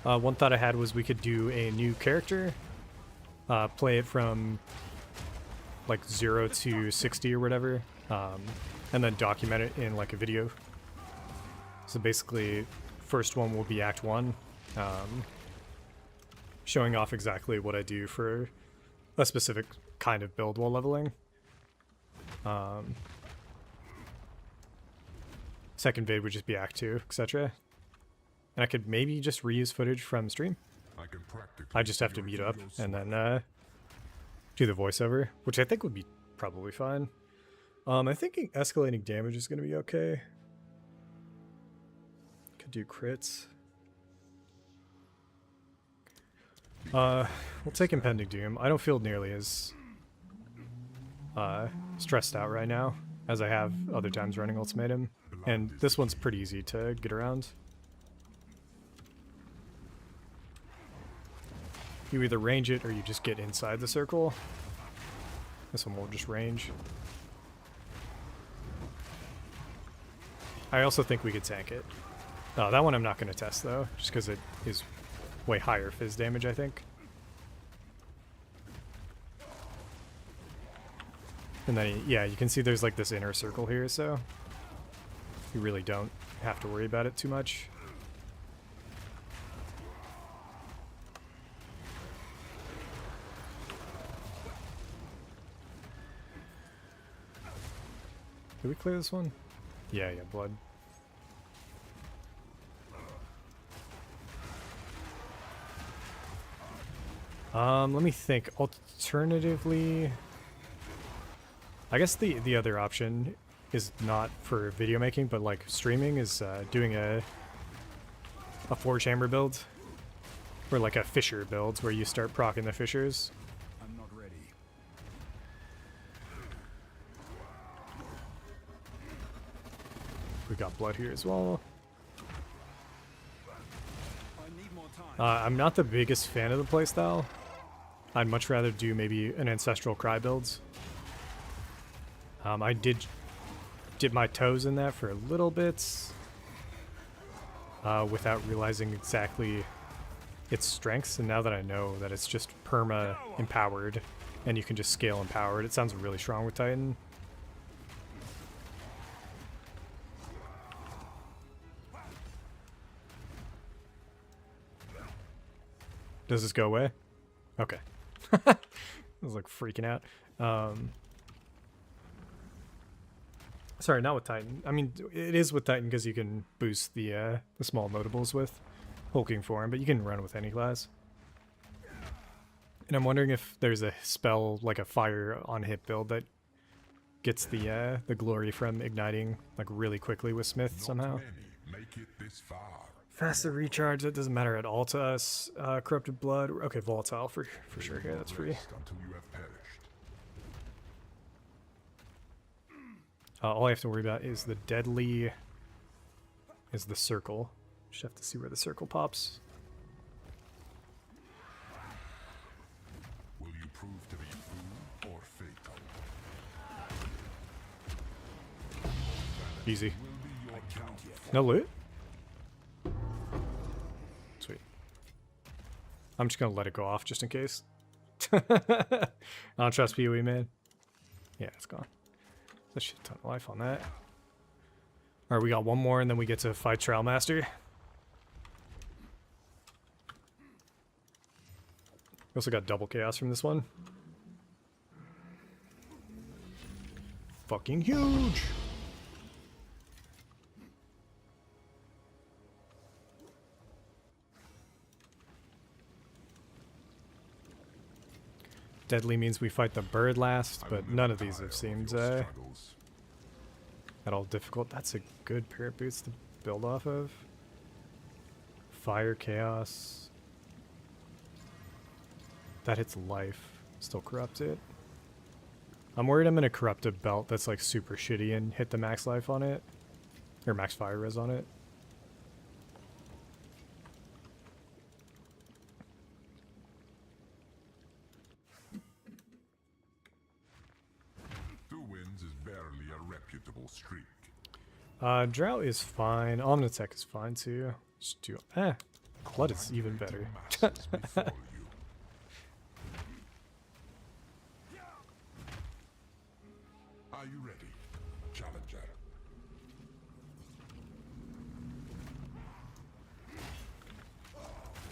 Speaker 1: One thought I had was we could do a new character, play it from like 0 to 60 or whatever, and then document it in like a video. So basically, first one will be Act 1, showing off exactly what I do for a specific kind of build while leveling. Second vid would just be Act 2, etc. And I could maybe just reuse footage from stream.
Speaker 2: I can practically
Speaker 1: I just have to meet up and then do the voiceover, which I think would be probably fine. I think escalating damage is going to be okay. Could do crits. We'll take Impending Doom. I don't feel nearly as stressed out right now as I have other times running Ultimatum. And this one's pretty easy to get around. You either range it or you just get inside the circle. This one will just range. I also think we could tank it. Oh, that one I'm not going to test though, just because it is way higher fizz damage, I think. And then, yeah, you can see there's like this inner circle here, so you really don't have to worry about it too much. Did we clear this one? Yeah, blood. Let me think. Alternatively, I guess the other option is not for video making, but like streaming is doing a 4-chamber build, or like a fissure build where you start proccing the fissures.
Speaker 3: I'm not ready.
Speaker 1: We got blood here as well.
Speaker 3: I need more time.
Speaker 1: I'm not the biggest fan of the playstyle. I'd much rather do maybe an Ancestral Cry build. I did dip my toes in that for a little bit without realizing exactly its strengths, and now that I know that it's just perma empowered and you can just scale empowered, it sounds really strong with Titan. Does this go away? Okay. I was like freaking out. Sorry, not with Titan. I mean, it is with Titan because you can boost the small notables with hulking form, but you can run with any class. And I'm wondering if there's a spell like a fire on hit build that gets the glory from igniting like really quickly with Smith somehow.
Speaker 2: Many make it this far.
Speaker 1: Faster recharge, that doesn't matter at all to us. Corrupted blood, okay, volatile for sure here, that's free.
Speaker 2: Rest until you have perished.
Speaker 1: All I have to worry about is the deadly... is the circle. Just have to see where the circle pops.
Speaker 2: Will you prove to be fool or fatal?
Speaker 1: Easy.
Speaker 2: Will be your count.
Speaker 1: No loot? Sweet. I'm just gonna let it go off just in case. I don't trust PoE, man. Yeah, it's gone. There's a shit ton of life on that. Alright, we got one more and then we get to fight Trial Master. We also got double chaos from this one. Fucking huge! Deadly means we fight the bird last, but none of these have seemed at all difficult. That's a good pair of boots to build off of. Fire chaos. That hits life. Still corrupt it. I'm worried I'm gonna corrupt a belt that's like super shitty and hit the max life on it. Or max fire res on it.
Speaker 2: Streak.
Speaker 1: Drought is fine. Omnitech is fine too. Just do Blood is even better.
Speaker 2: Are you ready, challenger?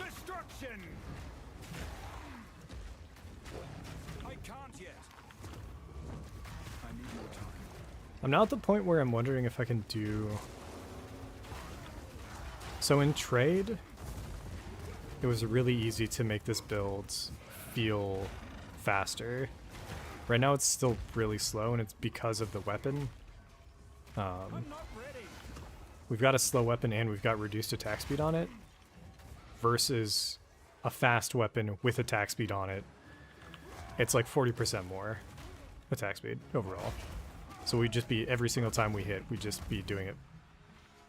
Speaker 3: Destruction! I can't yet. I need more time.
Speaker 1: I'm now at the point where I'm wondering if I can do... So in trade, it was really easy to make this build feel faster. Right now it's still really slow and it's because of the weapon.
Speaker 3: I'm not ready.
Speaker 1: We've got a slow weapon and we've got reduced attack speed on it versus a fast weapon with attack speed on it. It's like 40% more attack speed overall. So we'd just be, every single time we hit, we'd just be doing it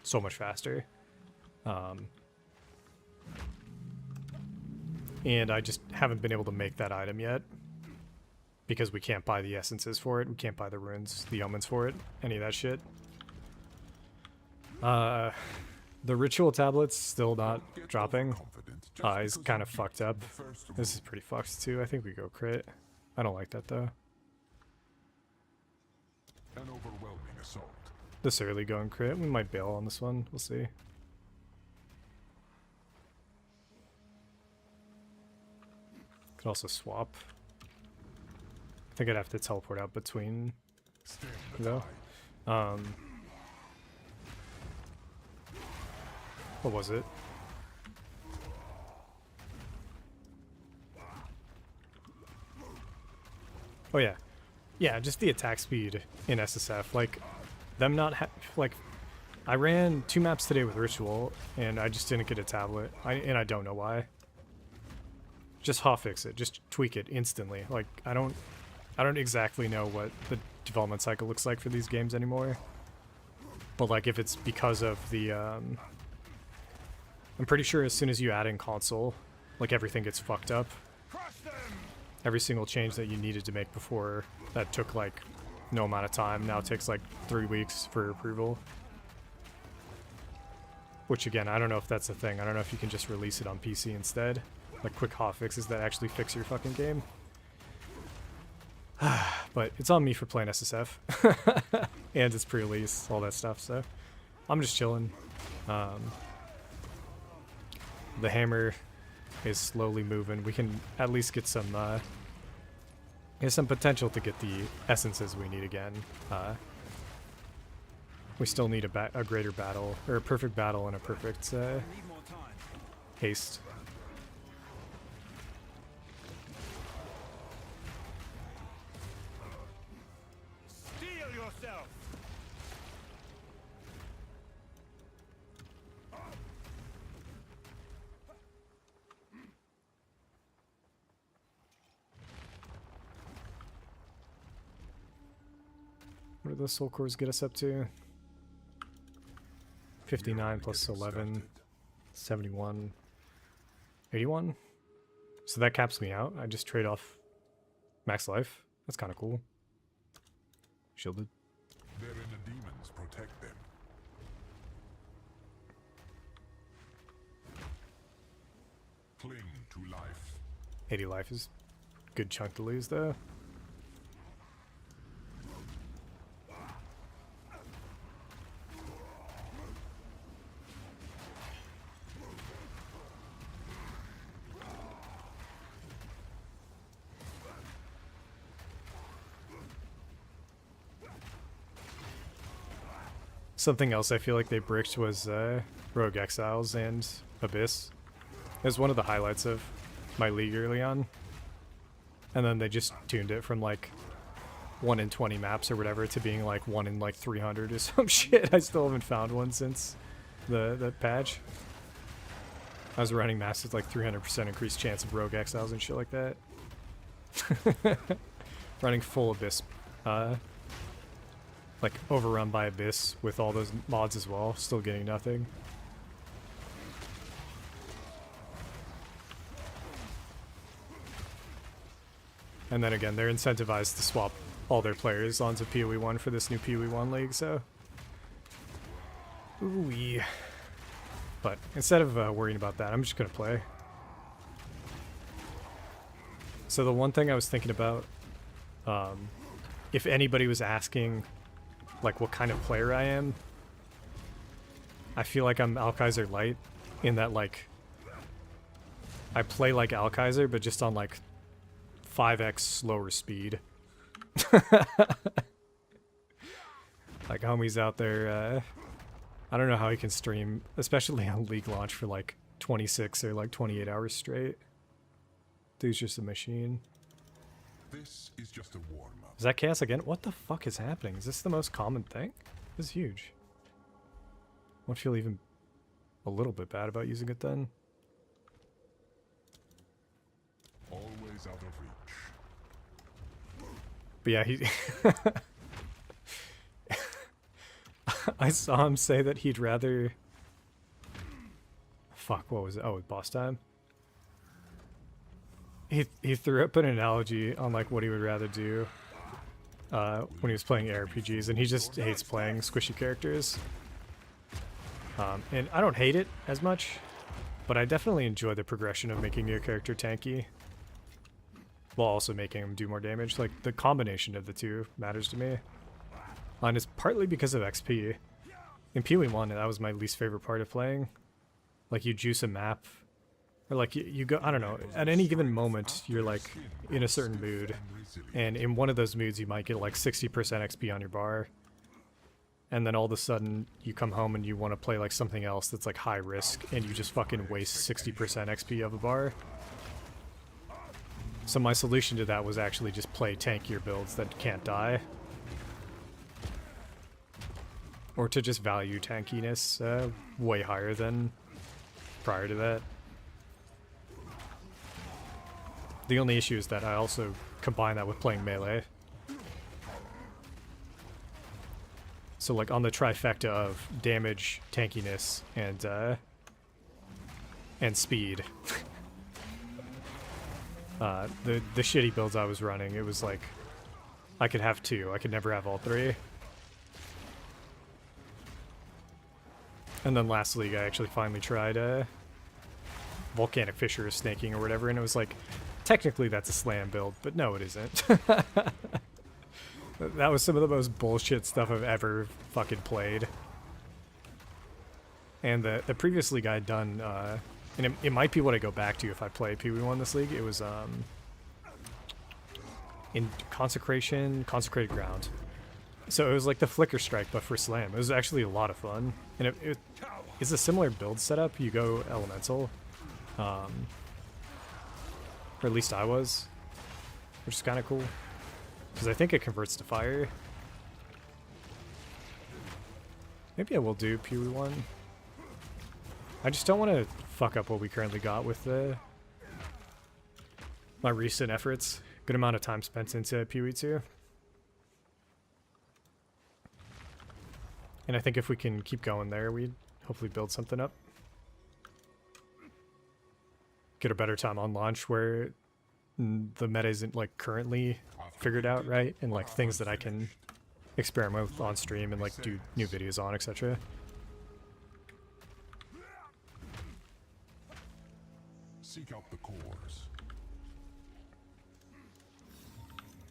Speaker 1: so much faster. And I just haven't been able to make that item yet. Because we can't buy the essences for it, we can't buy the runes, the omens for it, any of that shit. The ritual tablet's still not dropping. Is kind of fucked up. This is pretty fucked too. I think we go crit. I don't like that though.
Speaker 2: An overwhelming assault.
Speaker 1: This early going crit. We might bail on this one. We'll see. Could also swap. I think I'd have to teleport out between though. What was it? Oh yeah. Yeah, just the attack speed in SSF. Like, them not like, I ran 2 maps today with Ritual, and I just didn't get a tablet. And I don't know why. Just hotfix it. Just tweak it instantly. Like, I don't exactly know what the development cycle looks like for these games anymore. But like, if it's because of the, I'm pretty sure as soon as you add in console, like everything gets fucked up. Every single change that you needed to make before that took like no amount of time now takes like 3 weeks for approval. Which again, I don't know if that's a thing. I don't know if you can just release it on PC instead. Like quick hotfixes that actually fix your fucking game. But it's on me for playing SSF. And it's pre-release, all that stuff, so I'm just chilling. The hammer is slowly moving. We can at least get some there's some potential to get the essences we need again. We still need a greater battle, or a perfect battle and a perfect
Speaker 3: I need more time.
Speaker 1: haste.
Speaker 3: Steel yourself.
Speaker 1: What what do the soul cores get us up to? 59 plus 11, 71, 81. So that caps me out. I just trade off max life. That's kind of cool. Shielded.
Speaker 2: Their inner demons protect them. Cling to life.
Speaker 1: 80 life is a good chunk to lose though. Something else I feel like they bricked was Rogue Exiles and Abyss. It was one of the highlights of my league early on. And then they just tuned it from like 1 in 20 maps or whatever to being like 1 in like 300 or some shit. I still haven't found one since the patch. I was running maps with like 300% increased chance of Rogue Exiles and shit like that. Running full Abyss, like overrun by Abyss with all those mods as well, still getting nothing. And then again, they're incentivized to swap all their players onto PoE 1 for this new PoE 1 league, so... Ooh-wee. But instead of worrying about that, I'm just gonna play. So the one thing I was thinking about, if anybody was asking like what kind of player I am, I feel like I'm Alkaiser light in that like I play like Alkaiser but just on like 5x slower speed. Like homie's out there, I don't know how he can stream, especially on League launch for like 26 or like 28 hours straight. Dude's just a machine.
Speaker 2: This is just a warm-up.
Speaker 1: Is that chaos again? What the fuck is happening? Is this the most common thing? This is huge. I don't feel even a little bit bad about using it then.
Speaker 2: Always out of reach.
Speaker 1: But yeah, he... I saw him say that he'd rather... Fuck, what was it? Oh, boss time? He threw up an analogy on like what he would rather do when he was playing ARPGs, and he just hates playing squishy characters. And I don't hate it as much, but I definitely enjoy the progression of making your character tanky while also making him do more damage. Like, the combination of the two matters to me. And it's partly because of XP. In PoE 1, that was my least favorite part of playing. Like, you juice a map, or like you go, I don't know, at any given moment, you're like in a certain mood, and in one of those moods you might get like 60% XP on your bar, and then all of a sudden you come home and you want to play like something else that's like high risk, and you just fucking waste 60% XP of a bar. So my solution to that was actually just play tankier builds that can't die. Or to just value tankiness way higher than prior to that. The only issue is that I also combine that with playing melee. So like on the trifecta of damage, tankiness, and speed. The shitty builds I was running, it was like I could have two, I could never have all three. And then last league I actually finally tried Volcanic Fissure snaking or whatever, and it was like, technically that's a slam build, but no it isn't. That was some of the most bullshit stuff I've ever fucking played. And the previous league I'd done, and it might be what I go back to if I play PoE 1 this league, it was in Consecrated Ground. So it was like the Flicker Strike, but for slam. It was actually a lot of fun. And it's a similar build setup. You go Elemental. Or at least I was. Which is kind of cool. Because I think it converts to fire. Maybe I will do PoE 1. I just don't want to fuck up what we currently got with my recent efforts. Good amount of time spent into PoE 2. And I think if we can keep going there, we'd hopefully build something up. Get a better time on launch where the meta isn't like currently figured out, right? And like things that I can experiment with on stream and like do new videos on, etc.
Speaker 2: Seek out the cores.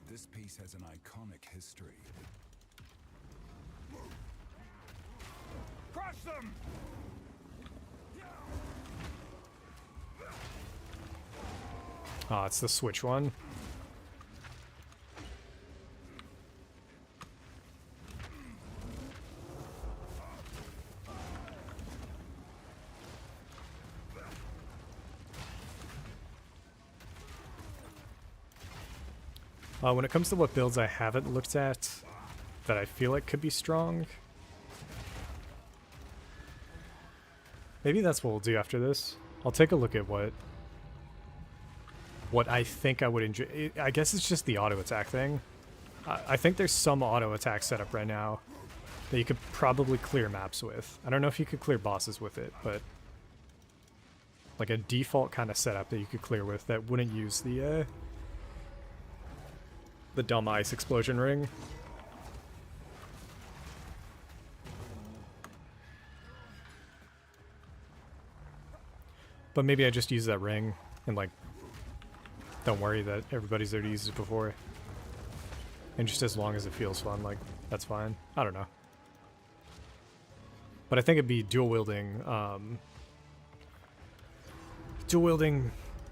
Speaker 3: This piece has an iconic history. Crush them!
Speaker 1: Ah, it's the switch one. When it comes to what builds I haven't looked at that I feel like could be strong, maybe that's what we'll do after this. I'll take a look at what I think I would enjoy. I guess it's just the auto attack thing. I think there's some auto attack setup right now that you could probably clear maps with. I don't know if you could clear bosses with it, but like a default kind of setup that you could clear with that wouldn't use the dumb ice explosion ring. But maybe I just use that ring and like don't worry that everybody's there to use it before. And just as long as it feels fun, like that's fine. I don't know. But I think it'd be dual wielding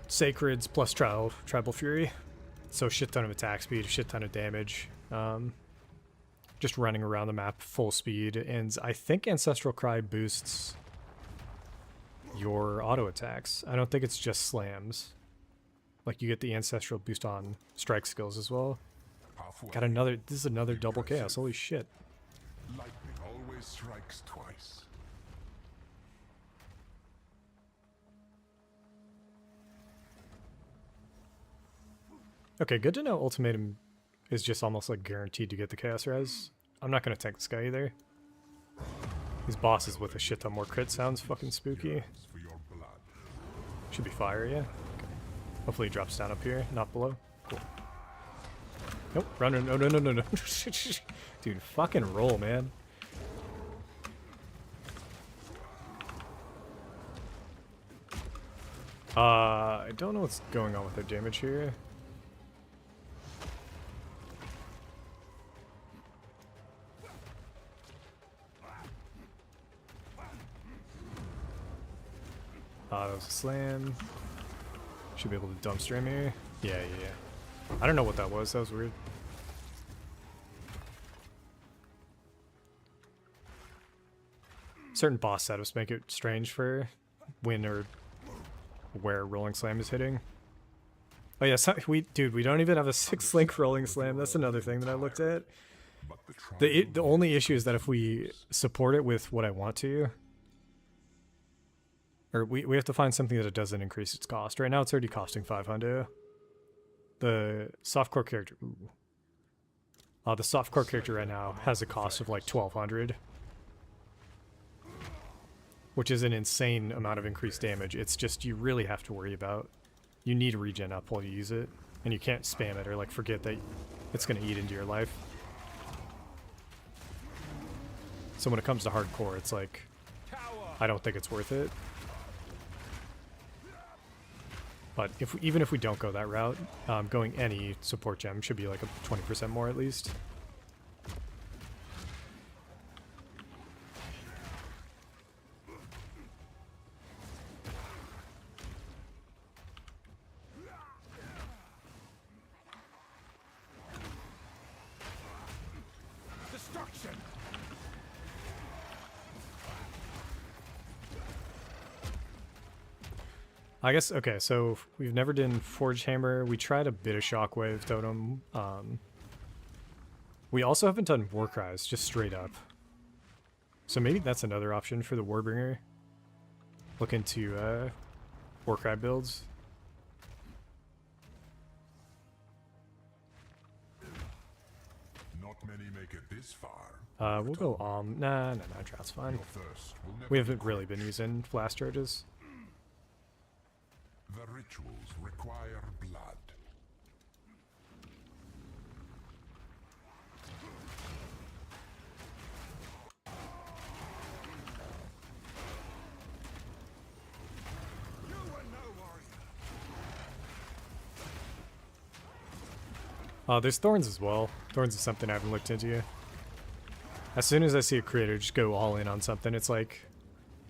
Speaker 1: Sacreds plus Tribal Fury. So shit ton of attack speed, shit ton of damage. Just running around the map full speed. And I think Ancestral Cry boosts your auto attacks. I don't think it's just slams. Like you get the Ancestral boost on strike skills as well.
Speaker 2: Halfway.
Speaker 1: Got another, this is another double chaos, holy shit.
Speaker 2: Lightning always strikes twice.
Speaker 1: Okay, good to know Ultimatum is just almost like guaranteed to get the Chaos Res. I'm not gonna tank this guy either. These bosses with a shit ton more crit sounds fucking spooky.
Speaker 2: For your blood.
Speaker 1: Should be fire, yeah. Okay. Hopefully he drops down up here, not below. Cool. Nope, run, no, no, no, no, no. Dude, fucking roll, man. I don't know what's going on with their damage here. That was a slam. Should be able to dumpster him here. Yeah. I don't know what that was. That was weird. Certain boss setups make it strange for when or where Rolling Slam is hitting. Oh yeah, so we don't even have a 6-link Rolling Slam. That's another thing that I looked at.
Speaker 2: But
Speaker 1: The only issue is that if we support it with what I want to, or we have to find something that it doesn't increase its cost. Right now it's already costing 500. The softcore character, the softcore character right now has a cost of like 1200, which is an insane amount of increased damage. It's just you really have to worry about. You need regen up while you use it, and you can't spam it or like forget that it's going to eat into your life. So when it comes to hardcore, it's like I don't think it's worth it. But even if we don't go that route, going any support gem should be like a 20% more at least.
Speaker 3: Destruction!
Speaker 1: I guess, okay, so we've never done Forge Hammer. We tried a bit of Shockwave Totem. We also haven't done War Cries, just straight up. So maybe that's another option for the Warbringer. Look into War Cry builds.
Speaker 2: not many make it this far.
Speaker 1: We'll go nah, Drought's fine.
Speaker 2: Your thirst will never
Speaker 1: We
Speaker 2: be
Speaker 1: haven't really been using blast charges.
Speaker 2: The rituals require blood.
Speaker 1: There's thorns as well. Thorns is something I haven't looked into. As soon as I see a creator just go all in on something, it's like,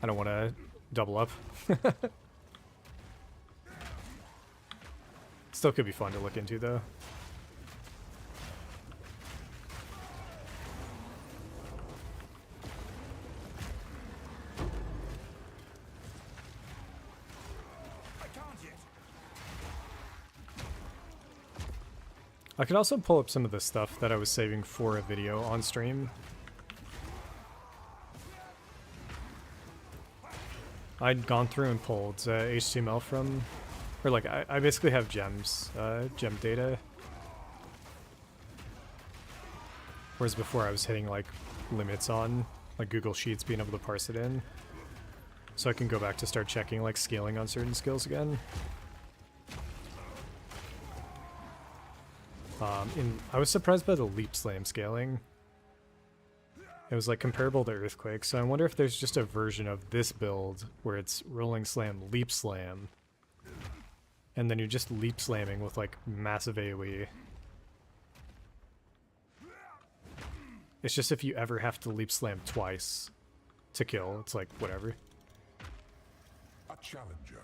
Speaker 1: I don't want to double up. Still could be fun to look into though. I could also pull up some of the stuff that I was saving for a video on stream. I'd gone through and pulled HTML from, or like I basically have gems, gem data. Whereas before I was hitting like limits on like Google Sheets being able to parse it in. So I can go back to start checking like scaling on certain skills again. I was surprised by the leap slam scaling. It was like comparable to Earthquake, so I wonder if there's just a version of this build where it's rolling slam, leap slam, and then you're just leap slamming with like massive AoE. It's just if you ever have to leap slam twice to kill, it's like whatever.
Speaker 2: A challenger.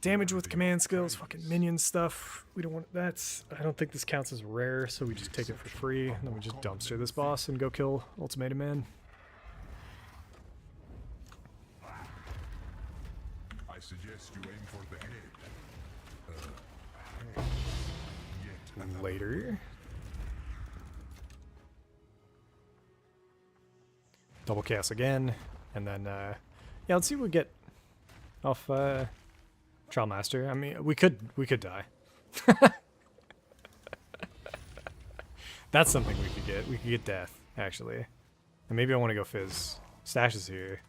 Speaker 1: Damage with command skills, fucking minion stuff. We don't want that. I don't think this counts as rare, so we just take it for free. And then we just dumpster this boss and go kill Ultimatum Man.
Speaker 2: I suggest you aim for the head.
Speaker 1: Later. Double chaos again. And then, yeah, let's see what we get off, Trial Master. I mean, we could die. That's something we could get. We could get death, actually. And maybe I want to go Fizz. Stash is here.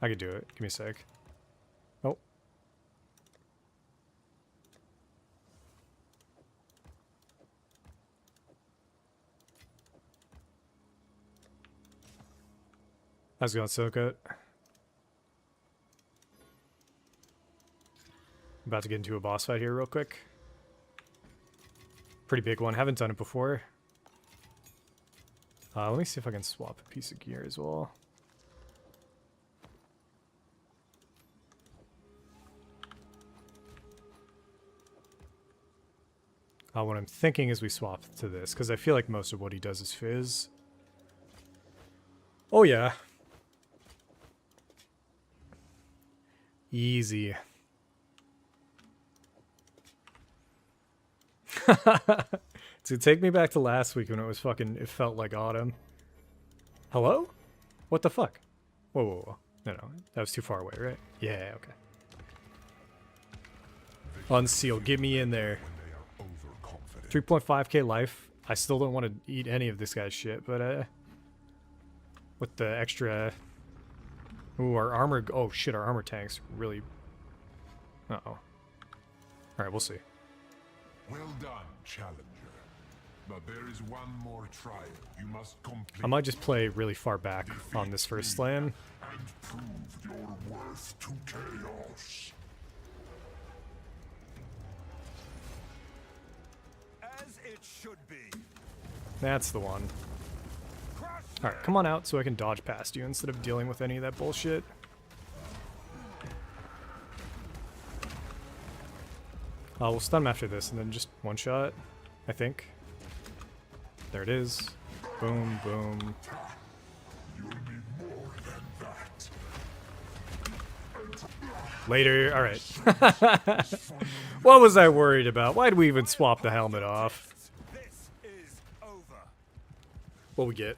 Speaker 1: I could do it. Give me a sec. Oh. How's it going, Silcoat? About to get into a boss fight here real quick. Pretty big one. Haven't done it before. Let me see if I can swap a piece of gear as well. What I'm thinking is we swap to this, because I feel like most of what he does is Fizz. Oh yeah. Easy. Dude, take me back to last week when it was fucking, it felt like autumn. Hello? What the fuck? Whoa, whoa, whoa. No, that was too far away, right? Yeah, okay. Unseal, get me in there. 3.5k life. I still don't want to eat any of this guy's shit, but with the extra... Ooh, our armor... Oh shit, our armor tank's really... Uh-oh. Alright, we'll see.
Speaker 2: Well done, challenger. But there is one more trial you must complete.
Speaker 1: I might just play really far back on this first slam.
Speaker 2: And prove your worth to chaos.
Speaker 3: As it should be.
Speaker 1: That's the one. Alright, come on out so I can dodge past you instead of dealing with any of that bullshit. We'll stun him after this and then just one shot, I think. There it is. Boom, boom.
Speaker 2: You'll need more than that.
Speaker 1: Later, alright. What was I worried about? Why did we even swap the helmet off?
Speaker 3: This is over.
Speaker 1: What we get?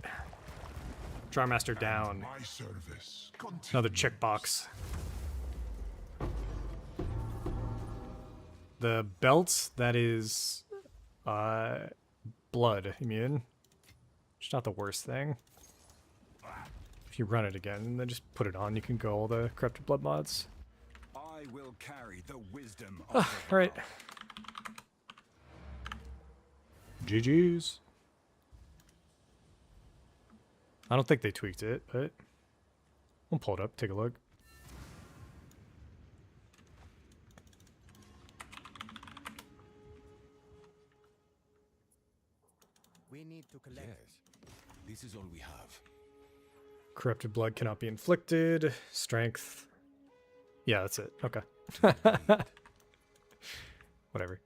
Speaker 1: Charmaster down.
Speaker 2: My service.
Speaker 1: Another checkbox. The belt, that is blood immune. It's not the worst thing. If you run it again, then just put it on. You can go all the Corrupted Blood mods.
Speaker 3: I will carry the wisdom of the
Speaker 1: Alright. GG's. I don't think they tweaked it, but we'll pull it up, take a look.
Speaker 4: We need to collect.
Speaker 3: Yes, this is all we have.
Speaker 1: Corrupted blood cannot be inflicted. Strength. Yeah, that's it. Okay. Whatever.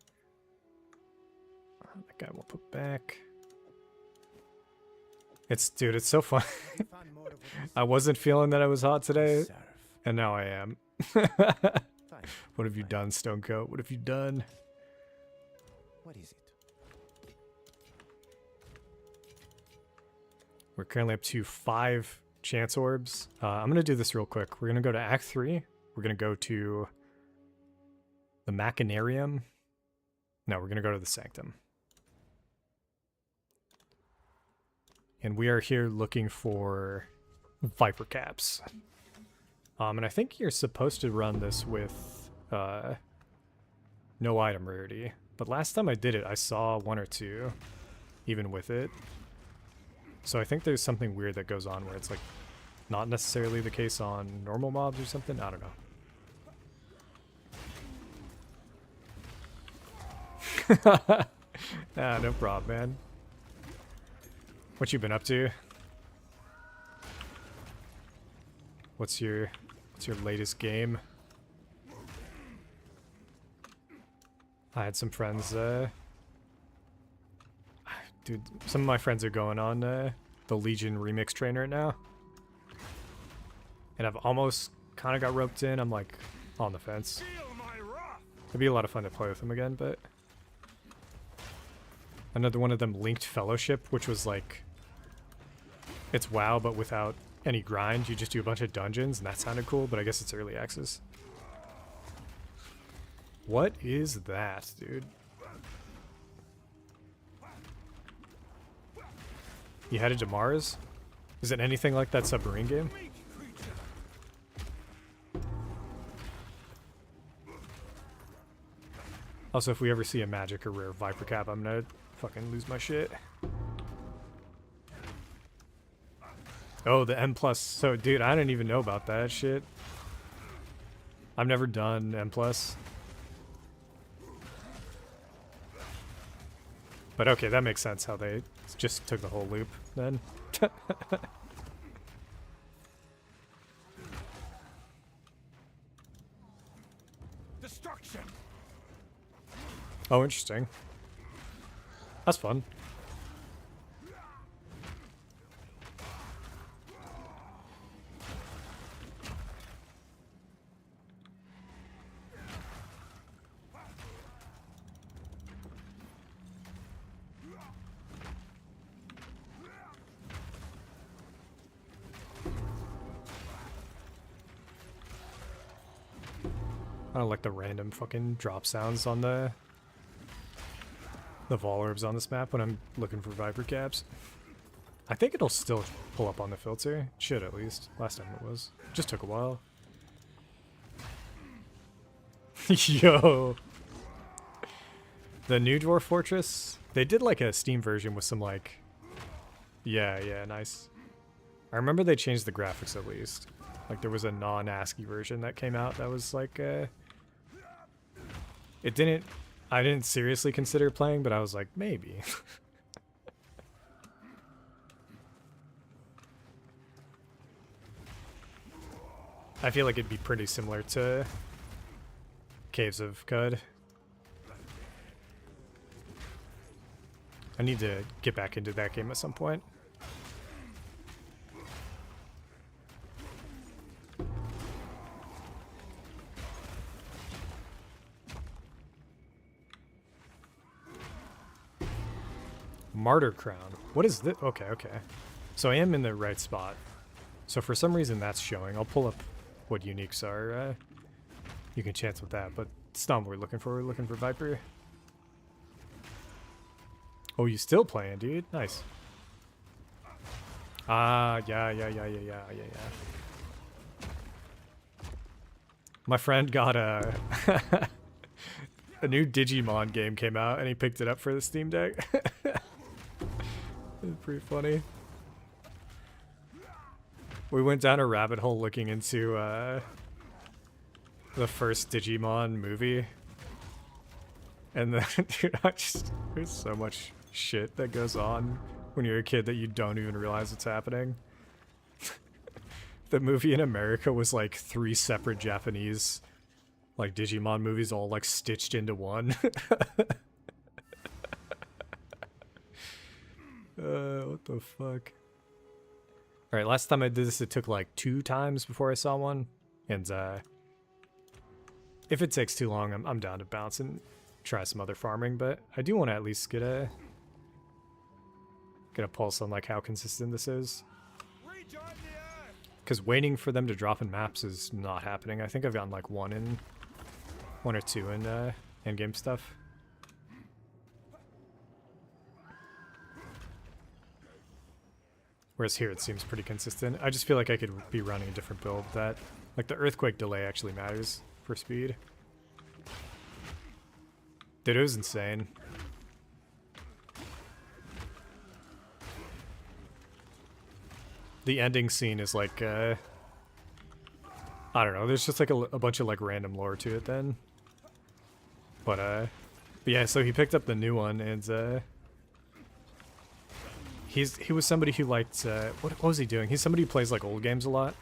Speaker 1: That guy we'll put back. Dude, it's so fun.
Speaker 4: Find more of what
Speaker 1: I wasn't feeling that I was hot today,
Speaker 4: serve.
Speaker 1: and now I am.
Speaker 4: Fine.
Speaker 1: What have you done, Stonecoat? What have you done?
Speaker 4: What is it?
Speaker 1: We're currently up to 5 chance orbs. I'm going to do this real quick. We're going to go to Act 3. We're going to go to the Machinarium. No, we're going to go to the Sanctum. And we are here looking for Viper Caps. And I think you're supposed to run this with no item rarity. But last time I did it, I saw 1 or 2, even with it. So I think there's something weird that goes on where it's like not necessarily the case on normal mobs or something. I don't know. Ah, no problem, man. What you been up to? What's your latest game? I had some friends, dude, some of my friends are going on the Legion remix train right now. And I've almost kind of got roped in. I'm like on the fence. It'd be a lot of fun to play with them again, but another one of them linked Fellowship, which was like, it's WoW, but without any grind. You just do a bunch of dungeons, and that sounded cool, but I guess it's early access. What is that, dude? You headed to Mars? Is it anything like that submarine game? Also, if we ever see a magic or rare Viper Cap, I'm gonna fucking lose my shit. Oh, the M+. So, dude, I didn't even know about that shit. I've never done M+. But okay, that makes sense how they just took the whole loop then.
Speaker 3: Destruction.
Speaker 1: Oh, interesting. That's fun. I don't like the random fucking drop sounds on the Vol orbs on this map when I'm looking for Viper Caps. I think it'll still pull up on the filter. It should, at least. Last time it was. Just took a while. Yo! The New Dwarf Fortress? They did like a Steam version with some like... Yeah, nice. I remember they changed the graphics at least. Like there was a non-ASCII version that came out that was like I didn't seriously consider playing, but I was like, maybe. I feel like it'd be pretty similar to Caves of Cud. I need to get back into that game at some point. Martyr Crown. What is this? Okay. So I am in the right spot. So for some reason that's showing. I'll pull up what uniques are. You can chance with that, but it's not what we're looking for. We're looking for Viper. Oh, you still playing, dude? Nice. Ah, yeah. My friend got a a new Digimon game came out, and he picked it up for the Steam Deck. It's pretty funny. We went down a rabbit hole looking into the first Digimon movie. And then, dude, there's so much shit that goes on when you're a kid that you don't even realize it's happening. The movie in America was like 3 separate Japanese, like, Digimon movies all, like, stitched into one. What the fuck? Alright, last time I did this, it took, like, 2 times before I saw one. And, if it takes too long, I'm down to bounce and try some other farming, but I do want to at least get a pulse on, like, how consistent this is. Because waiting for them to drop in maps is not happening. I think I've gotten, like, 1 or 2 in in-game stuff. Whereas here it seems pretty consistent. I just feel like I could be running a different build that, like, the earthquake delay actually matters for speed. Dude, it was insane. The ending scene is like, I don't know, there's just like a bunch of like random lore to it then. But yeah, so he picked up the new one, and he was somebody who liked, what was he doing? He's somebody who plays like old games a lot.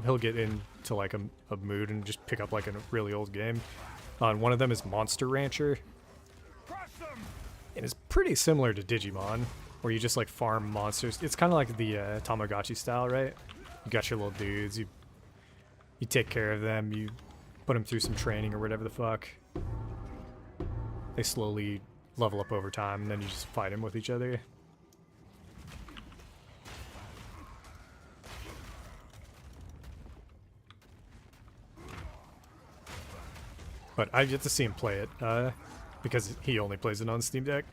Speaker 1: He'll get into like a mood and just pick up like a really old game. And one of them is Monster Rancher. And it's pretty similar to Digimon, where you just like farm monsters. It's kind of like the Tamagotchi style, right? You got your little dudes, you take care of them, you put them through some training or whatever the fuck. They slowly level up over time, and then you just fight them with each other. But I get to see him play it, because he only plays it on Steam Deck.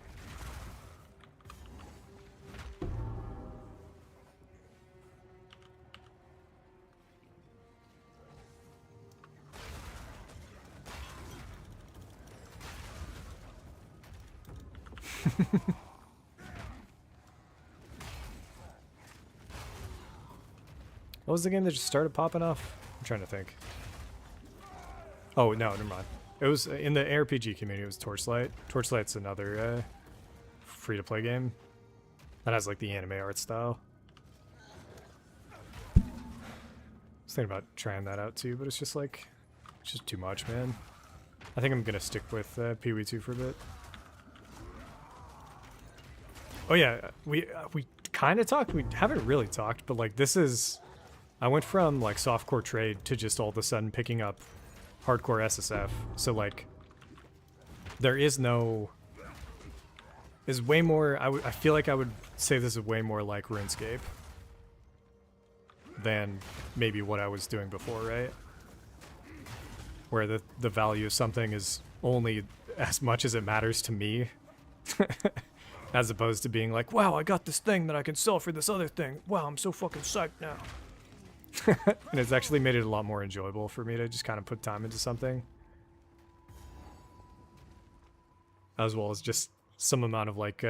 Speaker 1: What was the game that just started popping off? I'm trying to think. Oh, no, never mind. It was in the ARPG community, it was Torchlight. Torchlight's another free-to-play game that has like the anime art style. I was thinking about trying that out too, but it's just like, it's just too much, man. I think I'm gonna stick with Pee-wee 2 for a bit. Oh yeah, we kind of talked. We haven't really talked, but like this is, I went from like softcore trade to just all of a sudden picking up hardcore SSF. So like, there is no, is way more. I feel like I would say this is way more like RuneScape than maybe what I was doing before, right? Where the value of something is only as much as it matters to me. As opposed to being like, wow, I got this thing that I can sell for this other thing. Wow, I'm so fucking psyched now. And it's actually made it a lot more enjoyable for me to just kind of put time into something. As well as just some amount of like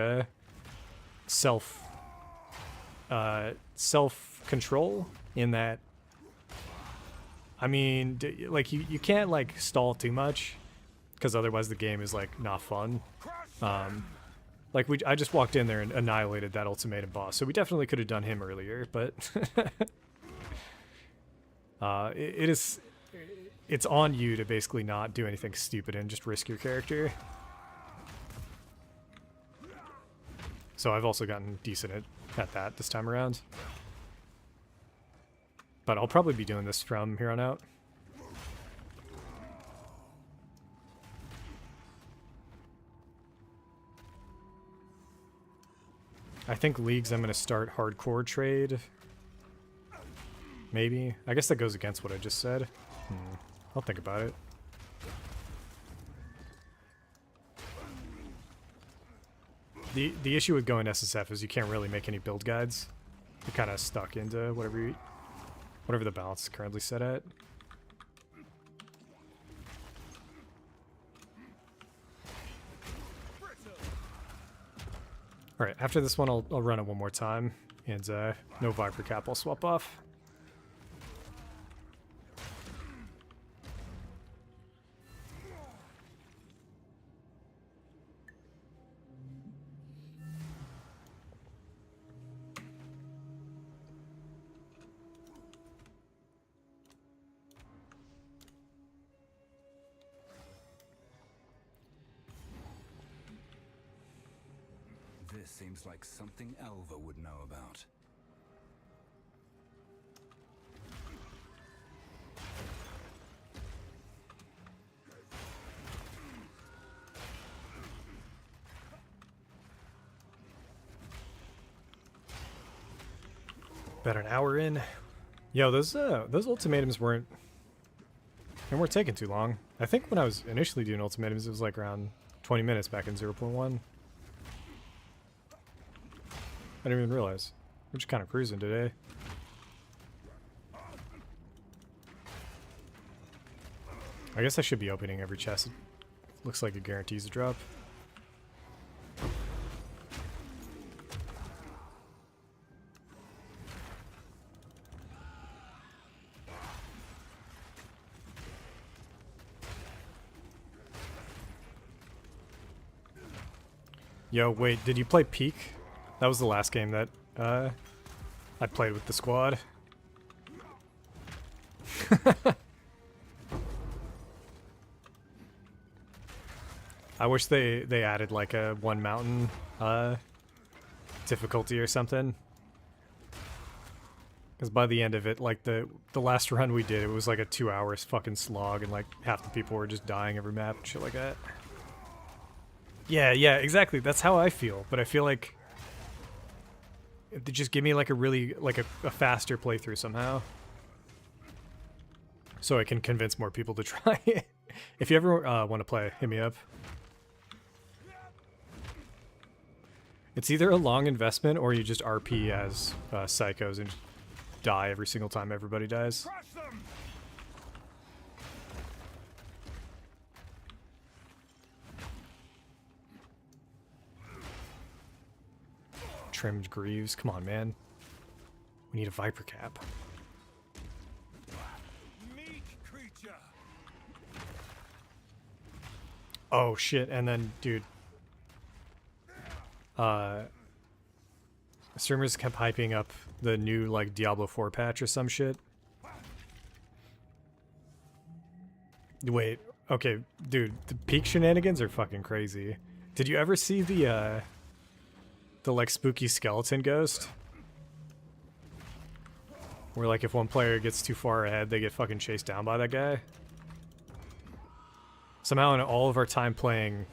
Speaker 1: self-control in that. I mean, like you can't like stall too much, because otherwise the game is like not fun. Like I just walked in there and annihilated that Ultimatum boss, so we definitely could have done him earlier, but it's on you to basically not do anything stupid and just risk your character. So I've also gotten decent at that this time around. But I'll probably be doing this from here on out. I think leagues I'm going to start hardcore trade. Maybe. I guess that goes against what I just said. I'll think about it. The issue with going SSF is you can't really make any build guides. You're kind of stuck into whatever the balance is currently set at. All right, after this one, I'll run it one more time, and no Viper Cap I'll swap off.
Speaker 3: This seems like something Elva would know about.
Speaker 1: About an hour in. Yo, those ultimatums weren't taking too long. I think when I was initially doing ultimatums, it was like around 20 minutes back in 0.1. I didn't even realize. We're just kind of cruising today. I guess I should be opening every chest. It looks like it guarantees a drop. Yo, wait, did you play Peak? That was the last game that I played with the squad. I wish they added like a one mountain difficulty or something. Because by the end of it, like the last run we did, it was like a 2 hours fucking slog, and like half the people were just dying every map and shit like that. Yeah, exactly. That's how I feel. But I feel like just give me like a faster playthrough somehow, so I can convince more people to try it. If you ever want to play, hit me up. It's either a long investment or you just RP as psychos and die every single time everybody dies. Trimmed greaves. Come on, man. We need a Viper Cap.
Speaker 3: Meek creature.
Speaker 1: Oh shit! And then, dude, streamers kept hyping up the new like Diablo 4 patch or some shit. Wait, okay, dude, the Peak shenanigans are fucking crazy. Did you ever see the like spooky skeleton ghost? Where like if one player gets too far ahead, they get fucking chased down by that guy. Somehow in all of our time playing,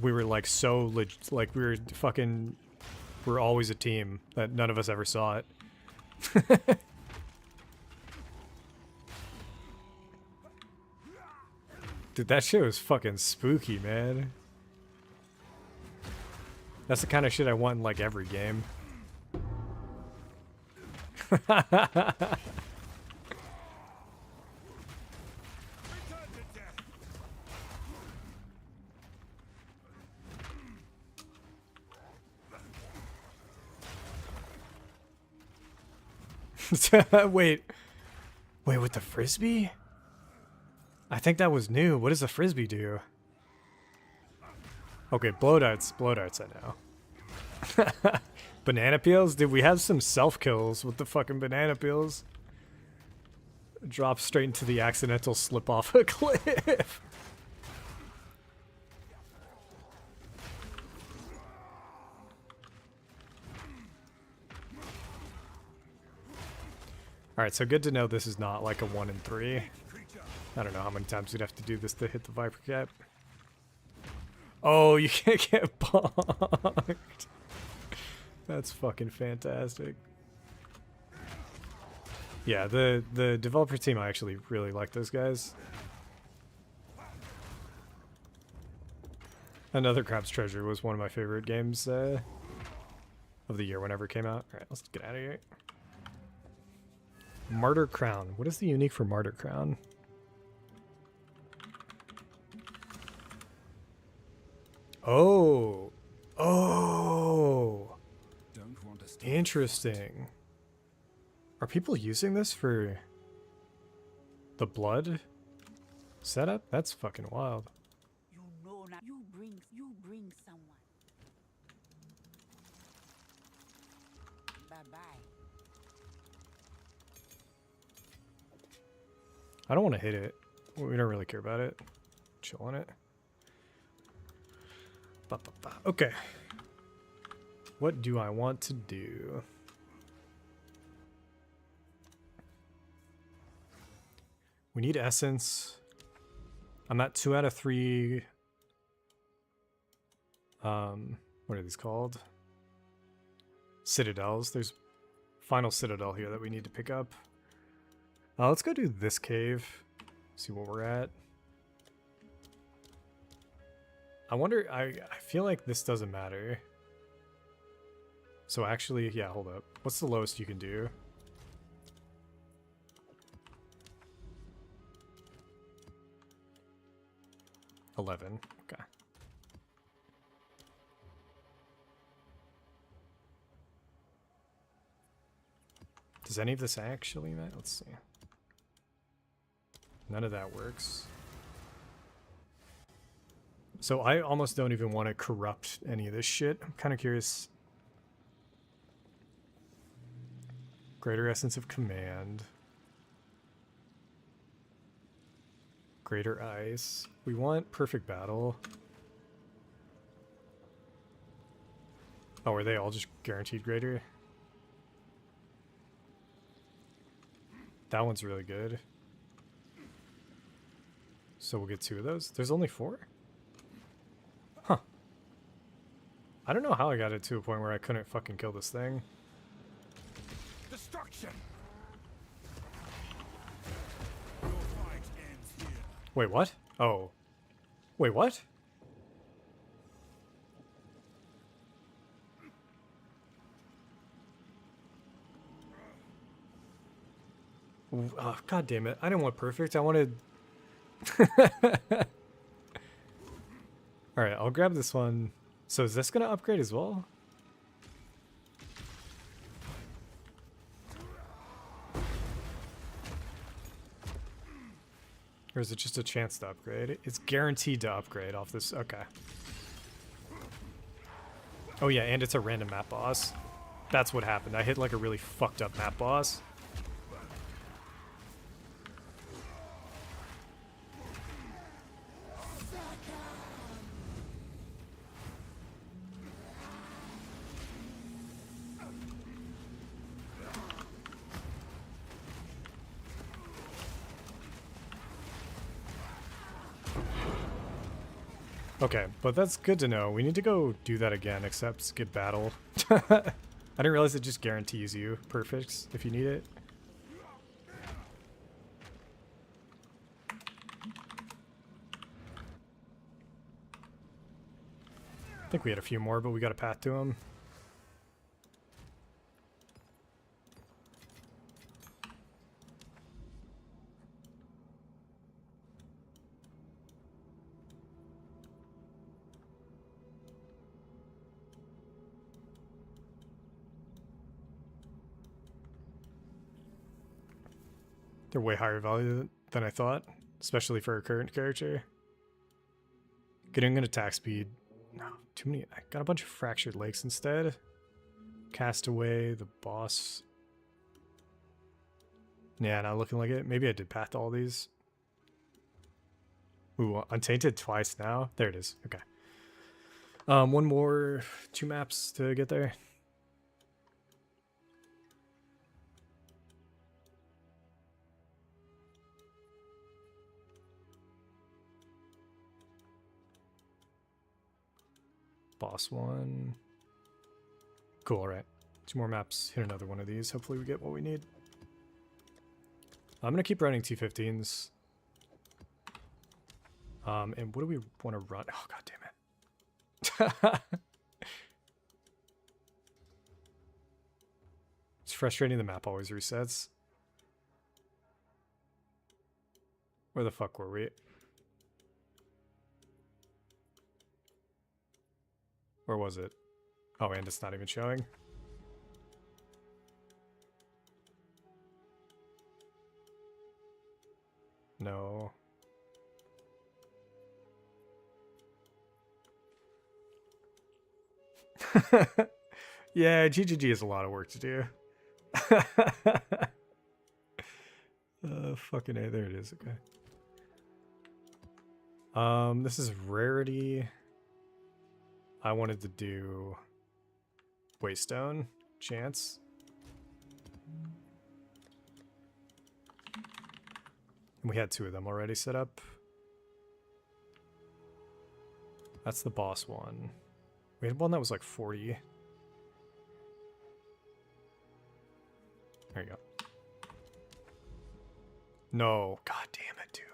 Speaker 1: we were like like we were always a team that none of us ever saw it. Dude, that shit was fucking spooky, man. That's the kind of shit I want in like every game. Wait, with the frisbee? I think that was new. What does the frisbee do? Okay, blow darts I know. Banana peels? Dude, we have some self-kills with the fucking banana peels. Drop straight into the accidental slip off a cliff. Alright, so good to know this is not like a 1 in 3. I don't know how many times you'd have to do this to hit the Viper Cap. Oh, you can't get bonked. That's fucking fantastic. Yeah, the developer team, I actually really like those guys. Another Crab's Treasure was one of my favorite games. of the year whenever it came out. All right, let's get out of here. Martyr Crown. What is the unique for Martyr Crown? Oh. Oh.
Speaker 3: Don't want to stop.
Speaker 1: Interesting. Are people using this for the blood setup? That's fucking wild.
Speaker 5: You know now. You bring someone. Bye bye.
Speaker 1: I don't want to hit it. We don't really care about it. Chill on it. Ba, ba, ba. Okay. What do I want to do? We need essence. I'm at 2 out of 3. What are these called? Citadels. There's final citadel here that we need to pick up. Let's go do this cave. See what we're at. I wonder, I feel like this doesn't matter. So actually, yeah, hold up. What's the lowest you can do? $11. Okay. Does any of this actually matter? Let's see. None of that works. So I almost don't even want to corrupt any of this shit. I'm kind of curious. Greater Essence of Command. Greater Ice. We want Perfect Battle. Oh, are they all just guaranteed greater? That one's really good. So we'll get 2 of those. There's only 4? Huh. I don't know how I got it to a point where I couldn't fucking kill this thing.
Speaker 3: Destruction. Your fight ends here.
Speaker 1: Wait, what? Oh. Wait, what? Oh, God damn it. I didn't want perfect. I wanted... Alright, I'll grab this one. So is this going to upgrade as well? Or is it just a chance to upgrade? It's guaranteed to upgrade off this. Okay. Oh yeah, and it's a random map boss. That's what happened. I hit like a really fucked up map boss. Okay, but that's good to know. We need to go do that again, except skip battle. I didn't realize it just guarantees you perfects if you need it. I think we had a few more, but we got a path to them. They're way higher value than I thought, especially for a current character. Getting an attack speed. No, too many. I got a bunch of fractured lakes instead. Castaway, the boss. Yeah, not looking like it. Maybe I did path to all these. Ooh, Untainted twice now. There it is. Okay. One more, 2 maps to get there. Boss one. Cool, alright. 2 more maps, hit another one of these. Hopefully we get what we need. I'm gonna keep running T15s. And what do we want to run? Oh, god damn it. frustrating, the map always resets. Where the fuck were we? Where was it? Oh, and it's not even showing. No. Yeah, GGG has a lot of work to do. Fucking A, there it is, okay. This is rarity. I wanted to do Waystone, chance. And we had 2 of them already set up. That's the boss one. We had one that was like 40. There you go. No, god damn it, dude.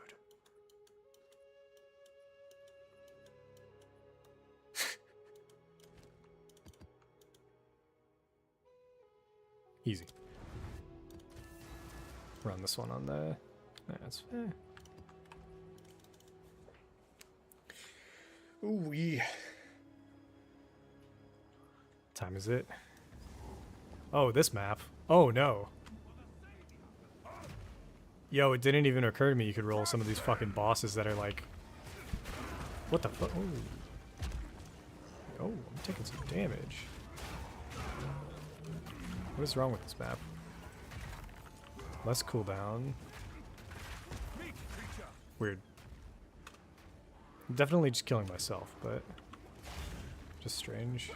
Speaker 1: Easy. Run this one on the... That's fair. Ooh-wee. Time is it? Oh, this map. Oh, no. Yo, it didn't even occur to me you could roll some of these fucking bosses that are like... What the fuck? Oh, I'm taking some damage. What is wrong with this map? Less cooldown. Weird. I'm definitely just killing myself, but... Just strange.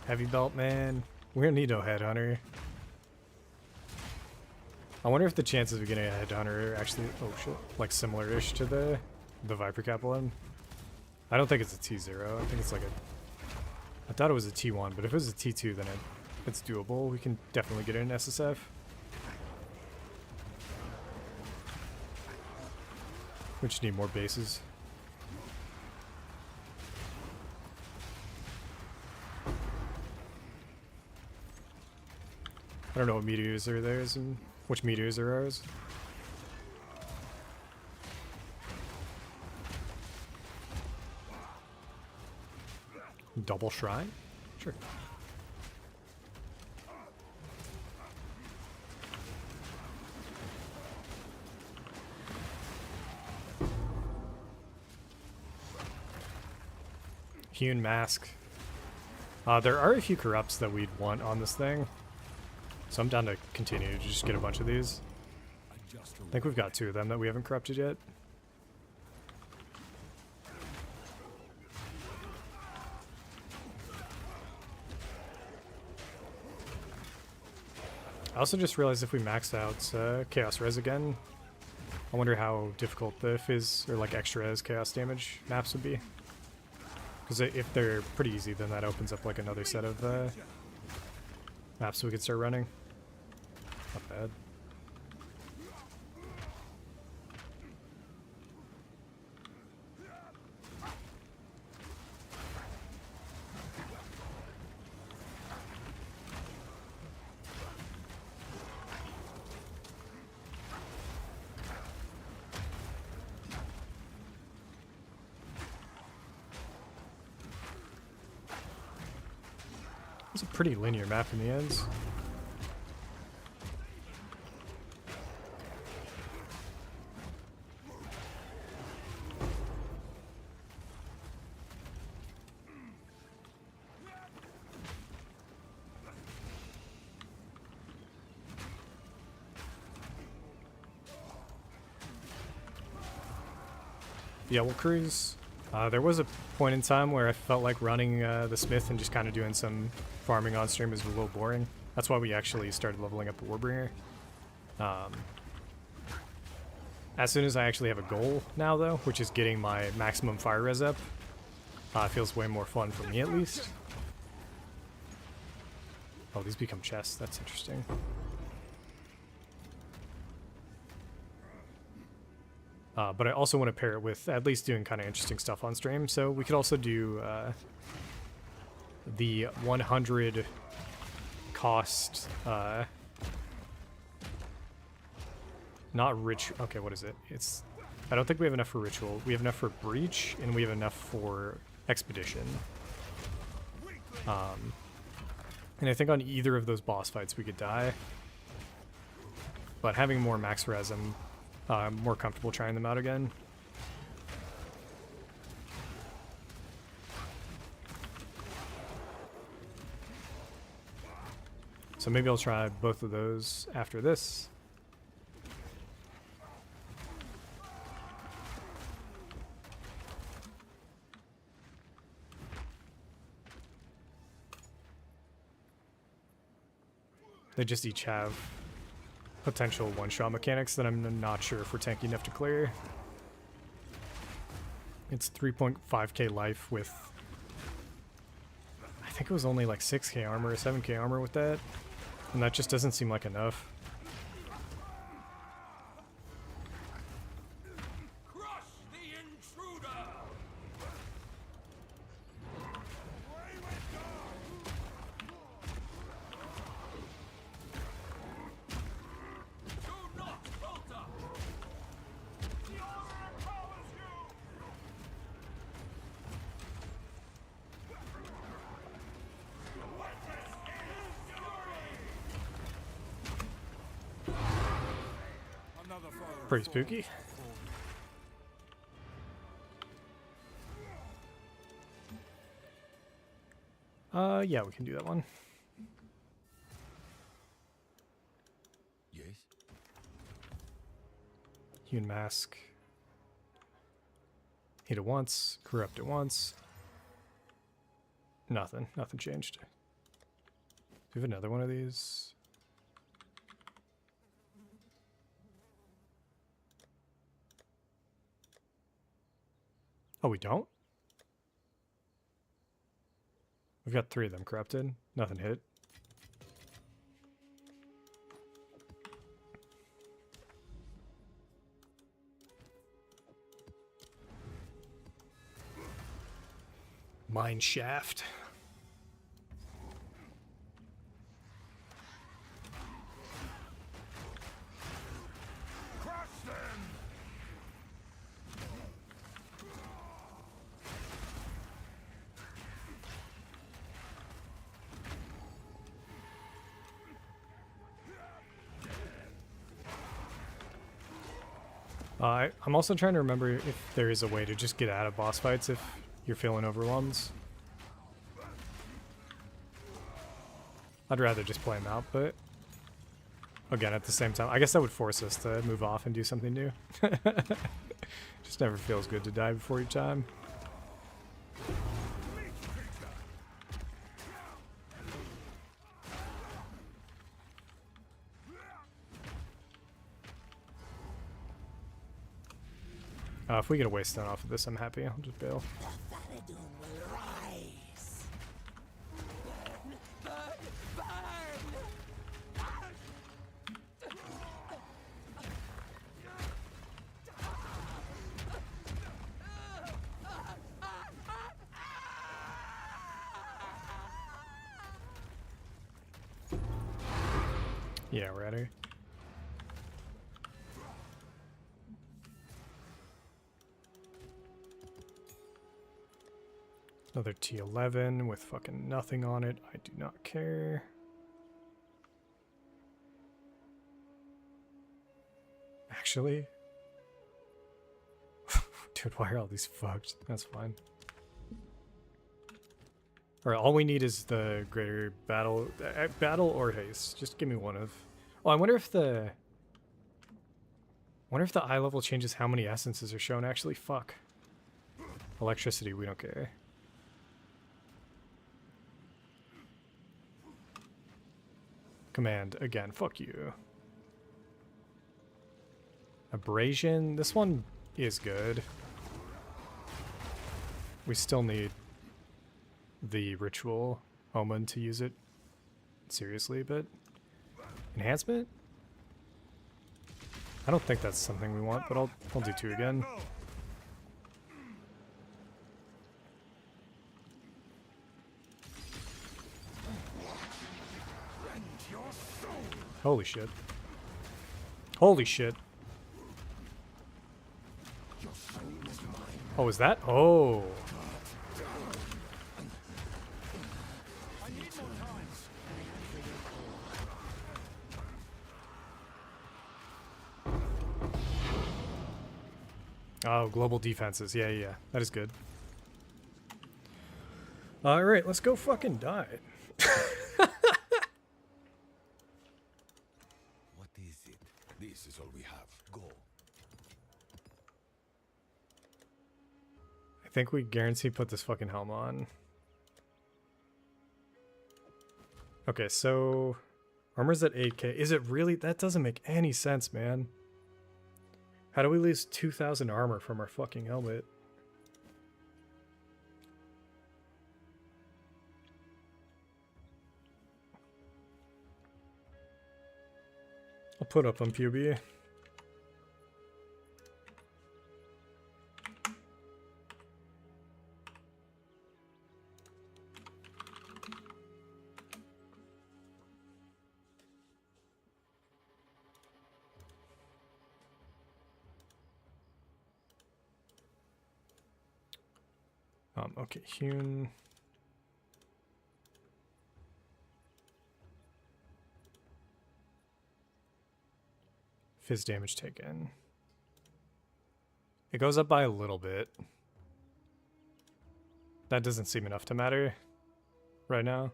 Speaker 1: Heavy belt, man. We're gonna need no headhunter. I wonder if the chances of getting a headhunter are actually, oh shit, like similar-ish to the Viper Cap one. I don't think it's a T0. I think it's like a... I thought it was a T1, but if it was a T2, then it's doable. We can definitely get it in SSF. We just need more bases. I don't know what meteors are theirs and which meteors are ours. Double shrine? Sure. Hewn mask. There are a few corrupts that we'd want on this thing. So I'm down to continue to just get a bunch of these. I think we've got 2 of them that we haven't corrupted yet. I also just realized if we max out Chaos Res again, I wonder how difficult the Fizz or like extra res Chaos damage maps would be. Because if they're pretty easy, then that opens up like another set of maps we could start running. Not bad. It's a pretty linear map in the ends. Yeah, we'll cruise. There was a point in time where I felt like running the Smith and just kind of doing some farming on stream was a little boring. That's why we actually started leveling up the Warbringer. As soon as I actually have a goal now, though, which is getting my maximum fire res up, it feels way more fun for me at least. Oh, these become chests. That's interesting. But I also want to pair it with at least doing kind of interesting stuff on stream. So we could also do the 100 cost, not rich. Okay, what is it? It's, I don't think we have enough for ritual. We have enough for breach, and we have enough for expedition. And I think on either of those boss fights we could die. But having more max res, I'm more comfortable trying them out again. So maybe I'll try both of those after this. They just each have potential one-shot mechanics that I'm not sure if we're tanky enough to clear. It's 3.5k life with, I think it was only like 6k armor or 7k armor with that, and that just doesn't seem like enough. Pretty spooky. Yeah, we can do that one.
Speaker 3: Yes.
Speaker 1: Hewn mask. Hit it once, corrupt it once. Nothing changed. Do we have another one of these? Oh, we don't? We've got 3 of them corrupted. Nothing hit. Mine shaft. I'm also trying to remember if there is a way to just get out of boss fights if you're feeling overwhelmed. I'd rather just play them out, but again, at the same time, I guess that would force us to move off and do something new. Just never feels good to die before your time. If we get a waste stone off of this, I'm happy. I'll just bail. Yeah, we're out of here. Another T11 with fucking nothing on it. I do not care. Actually. Dude, why are all these fucked? That's fine. Alright, all we need is the greater battle or haste. Just give me one of. Oh, I wonder if the eye level changes how many essences are shown. Actually, fuck. Electricity, we don't care. Command, again, fuck you. Abrasion, this one is good. We still need the ritual omen to use it seriously, but enhancement? I don't think that's something we want, but I'll do 2 again. Holy shit. Holy shit. Oh, is that? Oh. Oh, global defenses. Yeah, yeah. That is good. Alright, let's go fucking die.
Speaker 3: What is it? This is all we have. Go.
Speaker 1: I think we guarantee put this fucking helm on. Okay, so armor's at 8k. Is it really? That doesn't make any sense, man. How do we lose 2,000 armor from our fucking helmet? I'll put up on PUB. Okay, hewn. Fizz damage taken. It goes up by a little bit. That doesn't seem enough to matter right now.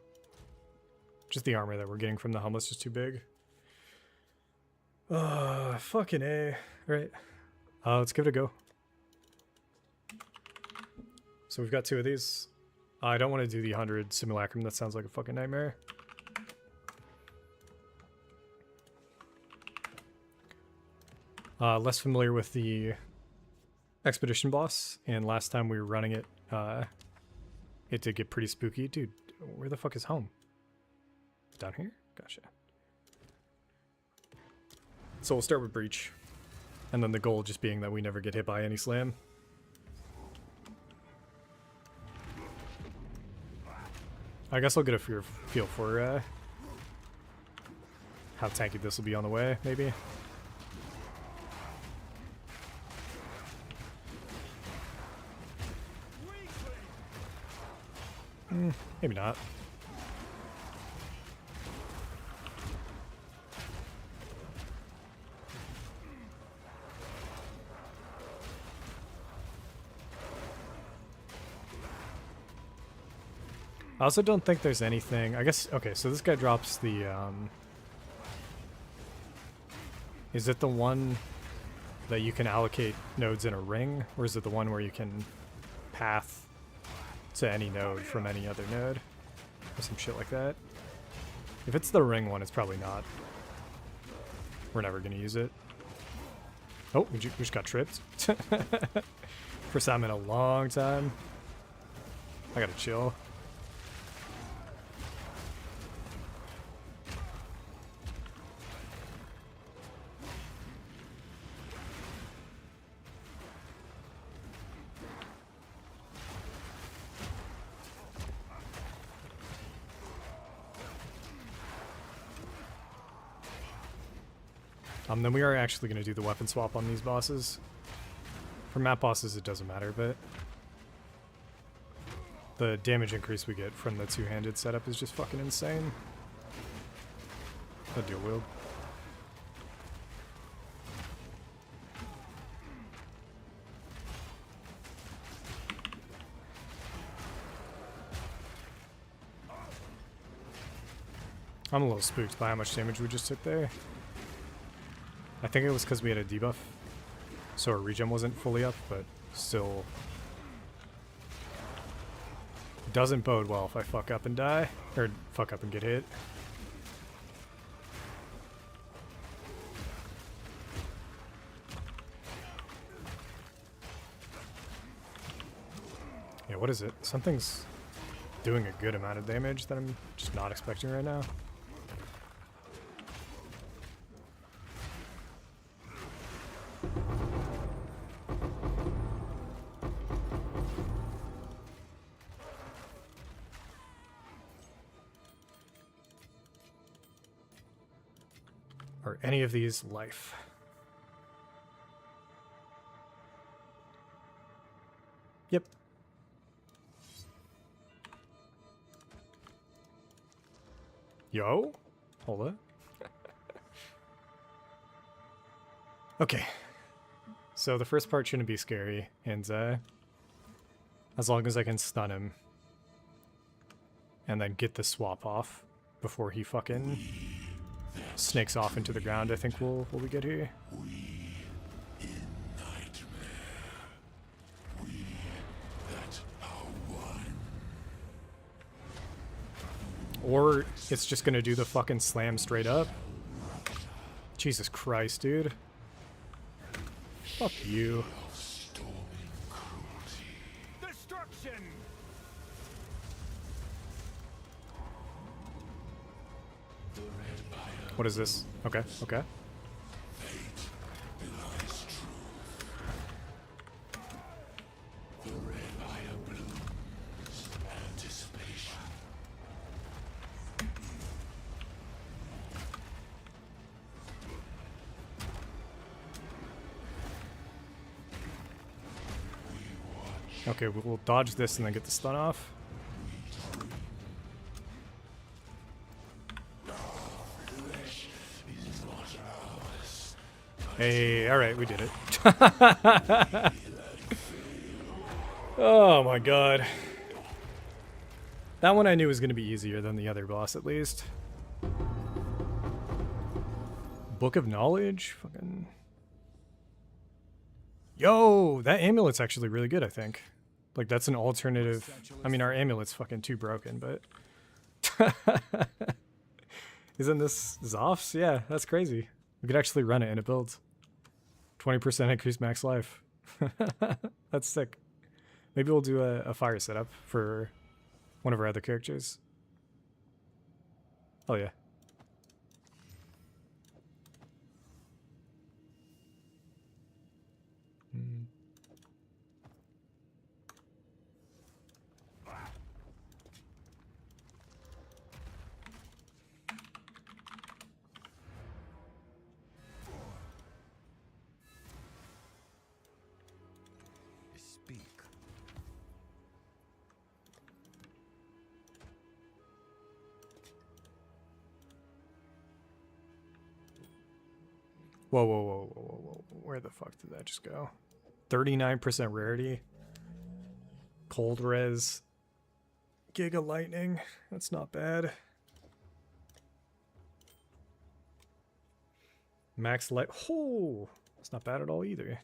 Speaker 1: Just the armor that we're getting from the helmet's just too big. Fucking A. Right. Let's give it a go. So we've got 2 of these. I don't want to do the 100 simulacrum. That sounds like a fucking nightmare. Less familiar with the expedition boss, and last time we were running it, it did get pretty spooky. Dude, where the fuck is home? Down here? Gotcha. So we'll start with Breach, and then the goal just being that we never get hit by any slam. I guess I'll get a feel for how tanky this will be on the way, maybe. Maybe not. I also don't think there's anything. I guess, okay, so this guy drops the, is it the one that you can allocate nodes in a ring, or is it the one where you can path to any node from any other node, or some shit like that? If it's the ring one, it's probably not. We're never gonna use it. Oh, we just got tripped. First time in a long time. I gotta chill. Then we are actually going to do the weapon swap on these bosses. For map bosses, it doesn't matter, but the damage increase we get from the two-handed setup is just fucking insane. A dual wield. I'm a little spooked by how much damage we just took there. I think it was because we had a debuff, so our regen wasn't fully up, but still doesn't bode well if I fuck up and die, or fuck up and get hit. Yeah, what is it? Something's doing a good amount of damage that I'm just not expecting right now. Are any of these life? Yep. Yo? Hold up. Okay. So the first part shouldn't be scary, and as long as I can stun him and then get the swap off before he fucking snakes off into the ground, I think we'll be good here. Or it's just gonna do the fucking slam straight up. Jesus Christ, dude. Fuck you.
Speaker 3: Destruction!
Speaker 1: What is this? Okay, okay. Okay, we'll dodge this and then get the stun off. Hey, alright, we did it. Oh my god. That one I knew was going to be easier than the other boss, at least. Book of Knowledge? Fucking... Yo, that amulet's actually really good, I think. Like, that's an alternative... I mean, our amulet's fucking too broken, but... Isn't this Zoff's? Yeah, that's crazy. We could actually run it in a build. 20% increased max life. That's sick. Maybe we'll do a fire setup for one of our other characters. Oh yeah.
Speaker 3: Speak.
Speaker 1: Whoa, whoa, whoa, whoa, whoa, whoa. Where the fuck did that just go? 39% rarity. Cold res. Giga lightning. That's not bad. Max light. Oh, that's not bad at all either.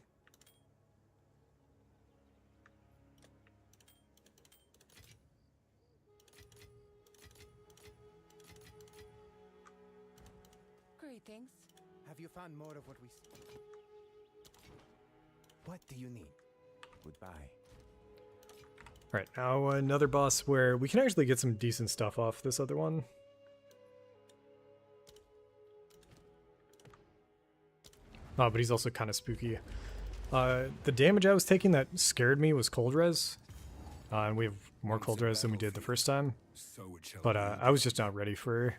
Speaker 5: Greetings.
Speaker 4: Have you found more of what we... What do you need? Goodbye.
Speaker 1: Alright, now another boss where we can actually get some decent stuff off this other one. Oh, but he's also kind of spooky. The damage I was taking that scared me was cold res. And we have more cold res than we did the first time.
Speaker 3: So it shall
Speaker 1: But
Speaker 3: be.
Speaker 1: I was just not ready for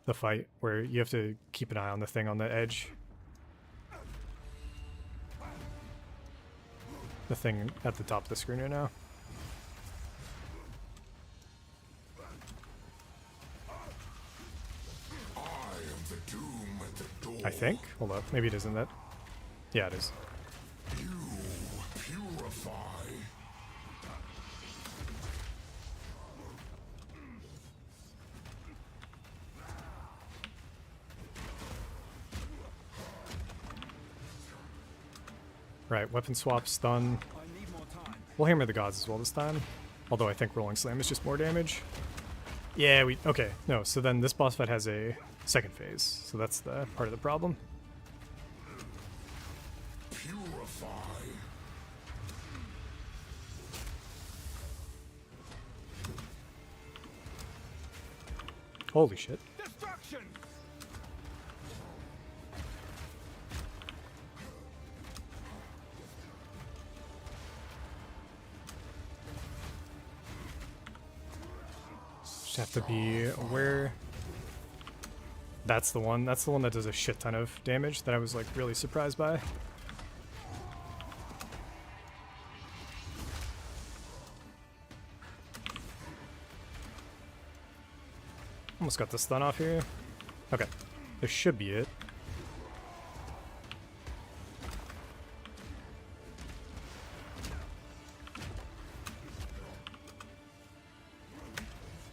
Speaker 1: the fight where you have to keep an eye on the thing on the edge. The thing at the top of the screen right now.
Speaker 2: I am the doom at the door.
Speaker 1: I think. Hold up. Maybe it isn't that. Yeah, it is.
Speaker 2: You purify.
Speaker 1: Right, weapon swap, stun.
Speaker 3: I need more time.
Speaker 1: We'll hammer the gods as well this time. Although I think rolling slam is just more damage. Yeah, we... Okay, no, so then this boss fight has a second phase. So that's the part of the problem.
Speaker 2: Purify.
Speaker 1: Holy shit.
Speaker 3: Destruction!
Speaker 1: Just have to be aware. That's the one. That's the one that does a shit ton of damage that I was like really surprised by. Almost got the stun off here. Okay. This should be it.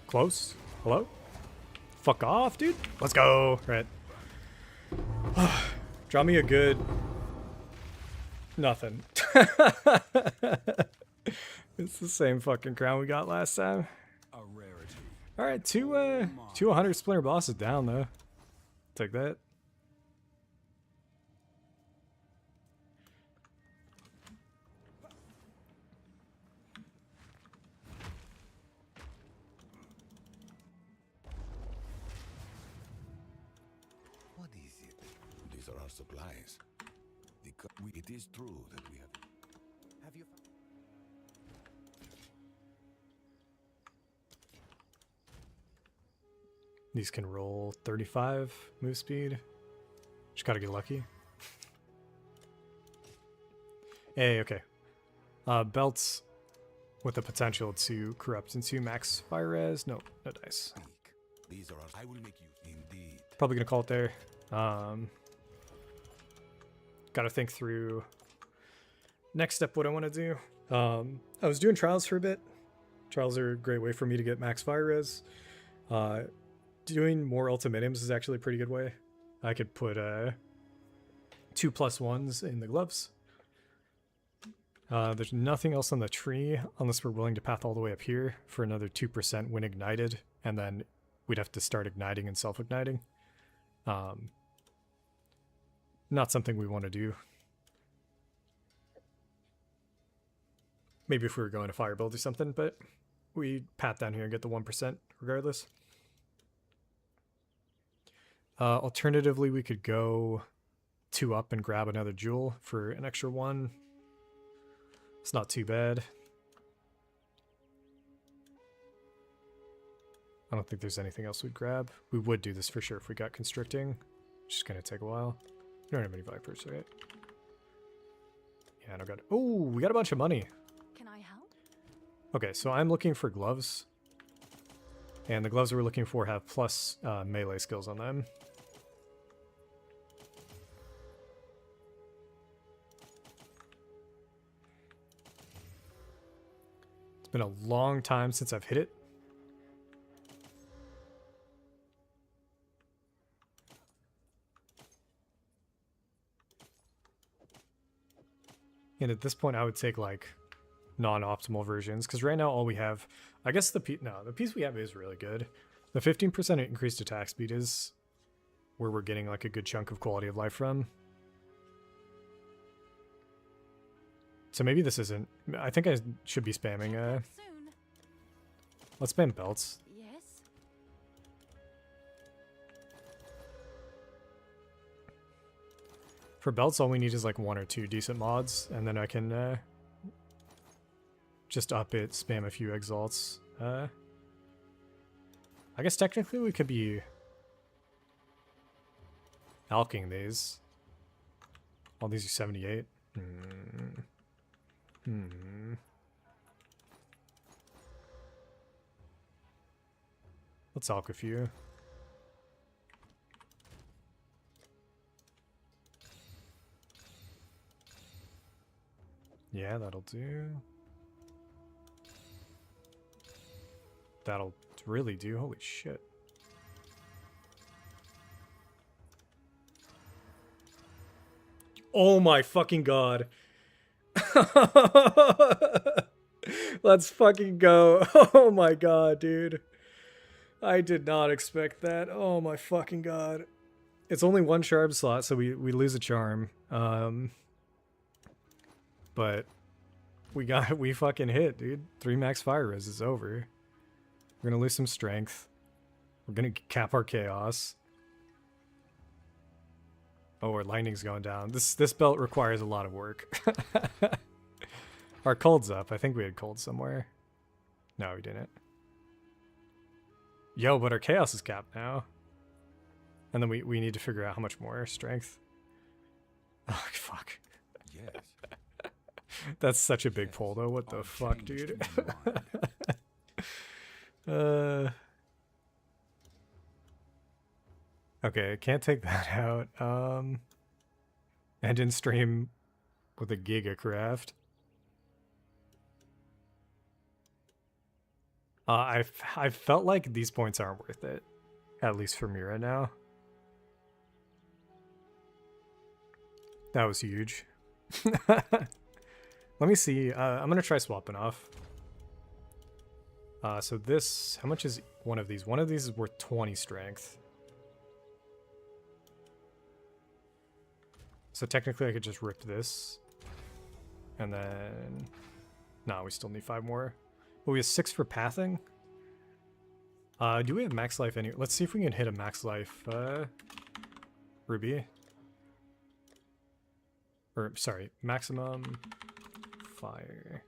Speaker 1: Close. Hello? Fuck off, dude. Let's go. Right. Draw me a good... Nothing. It's the same fucking crown we got last time.
Speaker 3: A rarity.
Speaker 1: Alright, two 100 Splinter bosses down, though. Take that.
Speaker 3: What is it? These are our supplies. It is true that we have.
Speaker 4: Have you?
Speaker 1: These can roll 35 move speed. Just gotta get lucky. Hey, okay. Belts with the potential to corrupt into max fire res. No, no dice.
Speaker 3: These are our. I will make you indeed.
Speaker 1: Probably gonna call it there. Gotta think through next step what I want to do. I was doing trials for a bit. Trials are a great way for me to get max fire res. Doing more ultimatums is actually a pretty good way. I could put 2+1s in the gloves. There's nothing else on the tree unless we're willing to path all the way up here for another 2% when ignited, and then we'd have to start igniting and self-igniting. Not something we want to do. Maybe if we were going to fire build or something, but we path down here and get the 1% regardless. Alternatively, we could go 2 up and grab another jewel for an extra 1. It's not too bad. I don't think there's anything else we'd grab. We would do this for sure if we got constricting. Just gonna take a while. We don't have any vipers, right? Yeah, I don't got. Oh, we got a bunch of money.
Speaker 5: Can I help?
Speaker 1: Okay, so I'm looking for gloves. And the gloves we're looking for have plus melee skills on them. It's been a long time since I've hit it. And at this point, I would take like non-optimal versions, because right now all we have, I guess the piece we have is really good. The 15% increased attack speed is where we're getting like a good chunk of quality of life from. So maybe this isn't. I think I should be spamming.
Speaker 5: Soon.
Speaker 1: Let's spam belts.
Speaker 5: Yes.
Speaker 1: For belts, all we need is like 1 or 2 decent mods, and then I can just up it, spam a few exalts. I guess technically we could be alking these. All these are 78. Let's alk a few. Yeah, that'll do. That'll really do. Holy shit. Oh my fucking god. Let's fucking go. Oh my god, dude. I did not expect that. Oh my fucking god. It's only 1 sharp slot, so we lose a charm. But we fucking hit, dude. 3 max fire res is over. We're gonna lose some strength. We're gonna cap our chaos. Oh, our lightning's going down. This belt requires a lot of work. Our cold's up. I think we had cold somewhere. No, we didn't. Yo, but our chaos is capped now. And then we need to figure out how much more strength. Oh, fuck.
Speaker 3: Yes.
Speaker 1: That's such a big pull, though. What the fuck, dude? Okay, can't take that out. End in stream with a gigacraft. I felt like these points aren't worth it, at least for me right now. That was huge. Let me see. I'm gonna try swapping off. So this, how much is one of these? One of these is worth 20 strength. So technically I could just rip this. And then... No, we still need 5 more. But we have 6 for pathing. Do we have max life any? Let's see if we can hit a max life ruby. Or, sorry, maximum fire.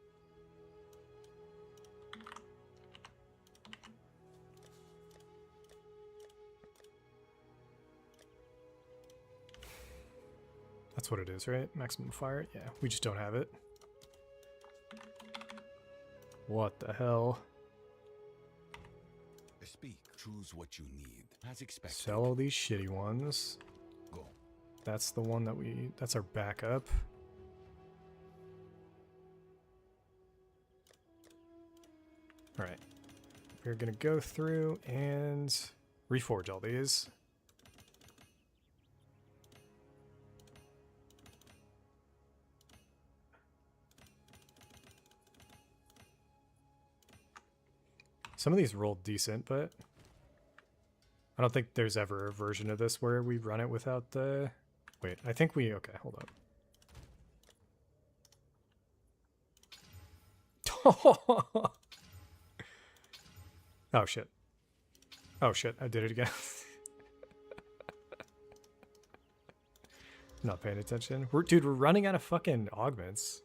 Speaker 1: That's what it is, right? Maximum fire? Yeah, we just don't have it. What the hell?
Speaker 3: Speak. Choose what you need. As expected.
Speaker 1: Sell all these shitty ones.
Speaker 3: Go.
Speaker 1: That's the one that that's our backup. Alright. We're gonna go through and reforge all these. Some of these rolled decent, but I don't think there's ever a version of this where we run it without the... Wait, I think we... Okay, hold up. Oh, shit. Oh, shit, I did it again. Not paying attention. Dude, we're running out of fucking augments.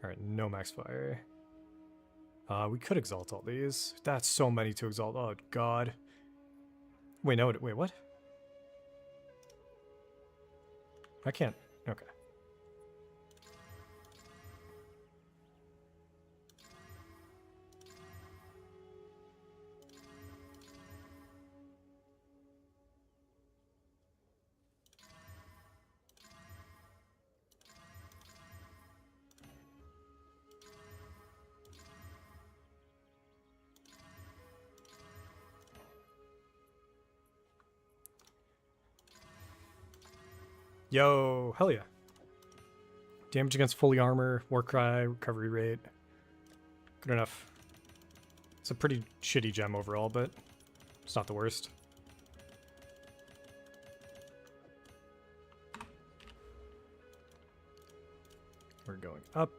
Speaker 1: Alright, no max fire. We could exalt all these. That's so many to exalt. Oh, God. Wait, no, wait, what? I can't. Okay. Yo, hell yeah. Damage against fully armor, war cry, recovery rate. Good enough. It's a pretty shitty gem overall, but it's not the worst. We're going up.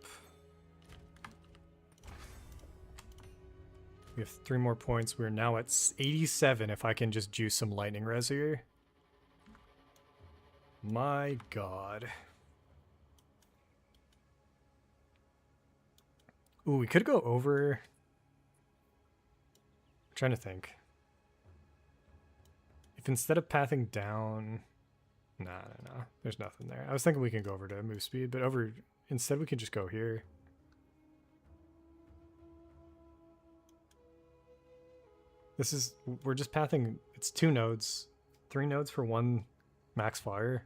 Speaker 1: We have 3 more points. We're now at 87 if I can just juice some lightning res here. My God. Ooh, we could go over. I'm trying to think. If instead of pathing down... Nah. There's nothing there. I was thinking we can go over to move speed, but over... Instead we could just go here. This is... We're just pathing... It's 2 nodes. 3 nodes for 1 max fire.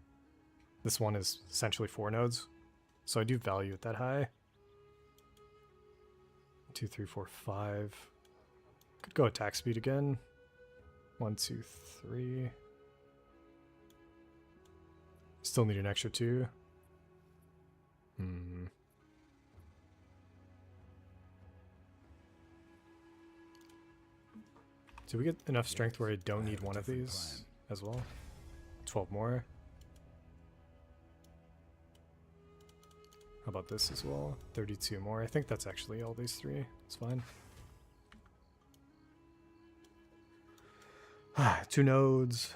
Speaker 1: This one is essentially 4 nodes. So I do value it that high. 2, 3, 4, 5. Could go attack speed again. 1, 2, 3. Still need an extra 2. Do we get enough strength where I don't need one of these as well? 12 more. How about this as well? 32 more. I think that's actually all these 3. It's fine. 2 nodes.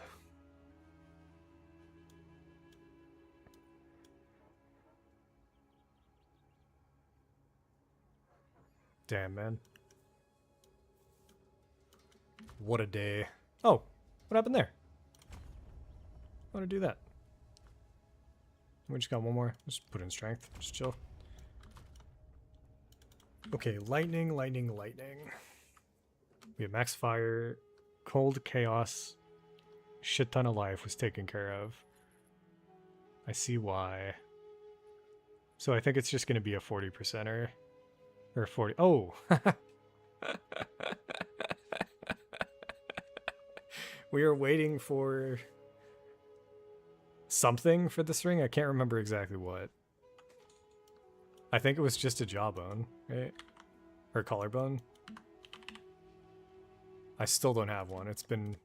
Speaker 1: Damn, man. What a day. Oh, what happened there? I want to do that. We just got one more. Just put in strength. Just chill. Okay, lightning, lightning, lightning. We have max fire, cold chaos, shit ton of life was taken care of. I see why. So I think it's just going to be a 40%er. Or 40. Oh! We are waiting for something for this ring. I can't remember exactly what. I think it was just a jawbone, right? Or collarbone. I still don't have one. It's been...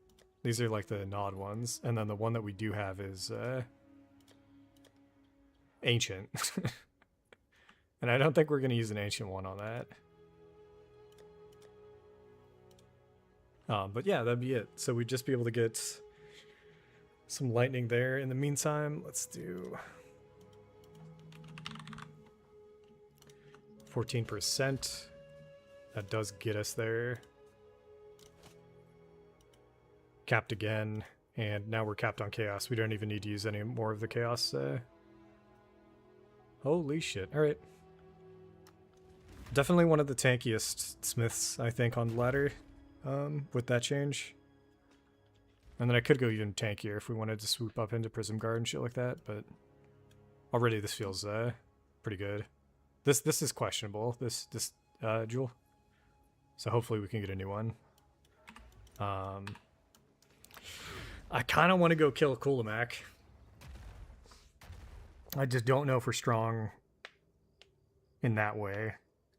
Speaker 1: These are like the nod ones. And then the one that we do have is ancient. And I don't think we're going to use an ancient one on that. But yeah, that'd be it. So we'd just be able to get some lightning there. In the meantime, let's do 14%. That does get us there. Capped again. And now we're capped on chaos. We don't even need to use any more of the chaos. Holy shit. Alright. Definitely one of the tankiest smiths, I think, on the ladder. With that change. And then I could go even tankier if we wanted to swoop up into Prism Guard and shit like that, but already this feels pretty good. This is questionable, this jewel. So hopefully we can get a new one. I kind of want to go kill Kulamac. I just don't know if we're strong in that way,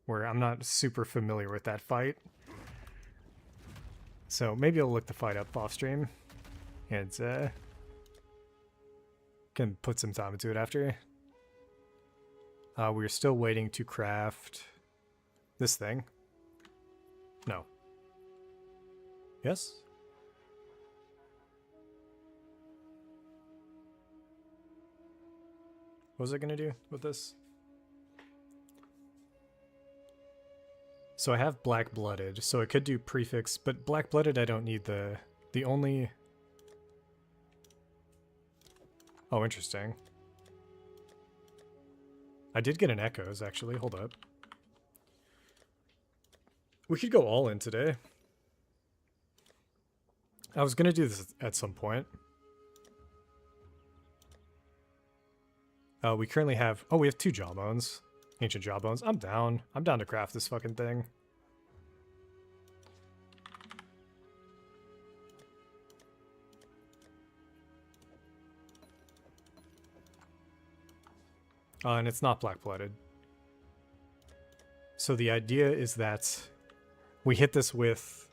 Speaker 1: where I'm not super familiar with that fight. So maybe I'll look the fight up off stream and can put some time into it after. We're still waiting to craft this thing. No. Yes? What was I gonna do with this? So I have black-blooded, so I could do prefix, but black-blooded I don't need the only... Oh, interesting. I did get an echoes, actually. Hold up. We could go all in today. I was gonna do this at some point. We currently have... Oh, we have 2 jawbones. Ancient jawbones. I'm down. I'm down to craft this fucking thing. And it's not black-blooded. So the idea is that we hit this with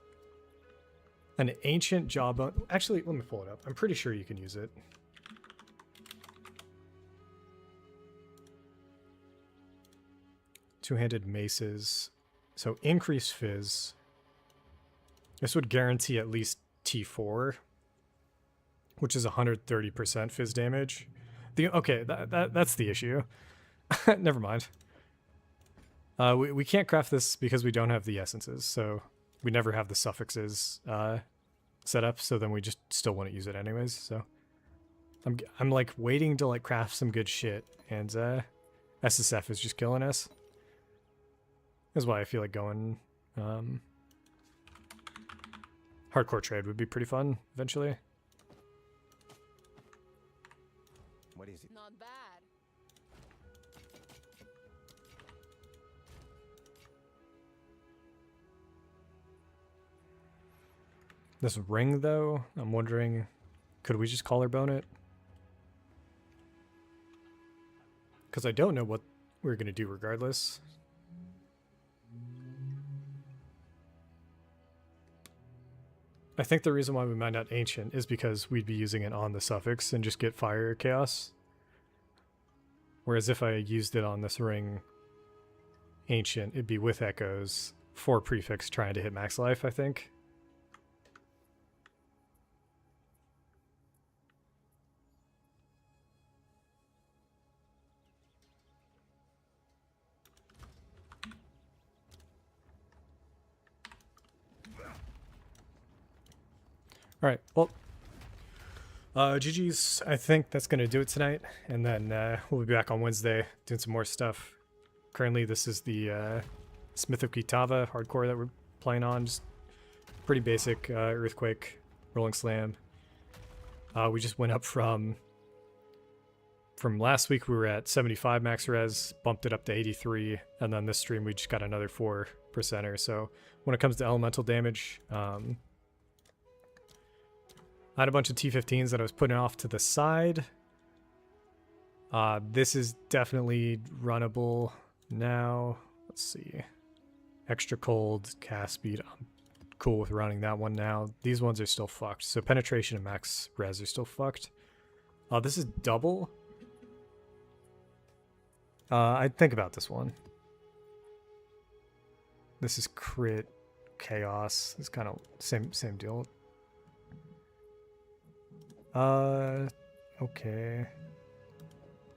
Speaker 1: an ancient jawbone. Actually, let me pull it up. I'm pretty sure you can use it. Two-handed maces. So increased fizz. This would guarantee at least T4, which is 130% fizz damage. Okay, that's the issue. Never mind. We can't craft this because we don't have the essences, so we never have the suffixes set up, so then we just still wouldn't use it anyways, so I'm like waiting to like craft some good shit, and SSF is just killing us. That's why I feel like going hardcore trade would be pretty fun eventually.
Speaker 4: What is it?
Speaker 6: Not bad.
Speaker 1: This ring, though, I'm wondering, could we just collarbone it? Because I don't know what we're going to do regardless. I think the reason why we might not ancient is because we'd be using it on the suffix and just get fire chaos. Whereas if I used it on this ring ancient, it'd be with echoes for prefix trying to hit max life, I think. All right, well, GG's. I think that's going to do it tonight. And then we'll be back on Wednesday doing some more stuff. Currently, this is the Smith of Kitava hardcore that we're playing on. Just pretty basic Earthquake, Rolling Slam. We just went up from last week. We were at 75 max res, bumped it up to 83, and then this stream we just got another 4%er. So when it comes to elemental damage, I had a bunch of T15s that I was putting off to the side. This is definitely runnable now. Let's see. Extra cold, cast speed. I'm cool with running that one now. These ones are still fucked. So penetration and max res are still fucked. This is double. I'd think about this one. This is crit chaos. It's kind of same deal. Okay.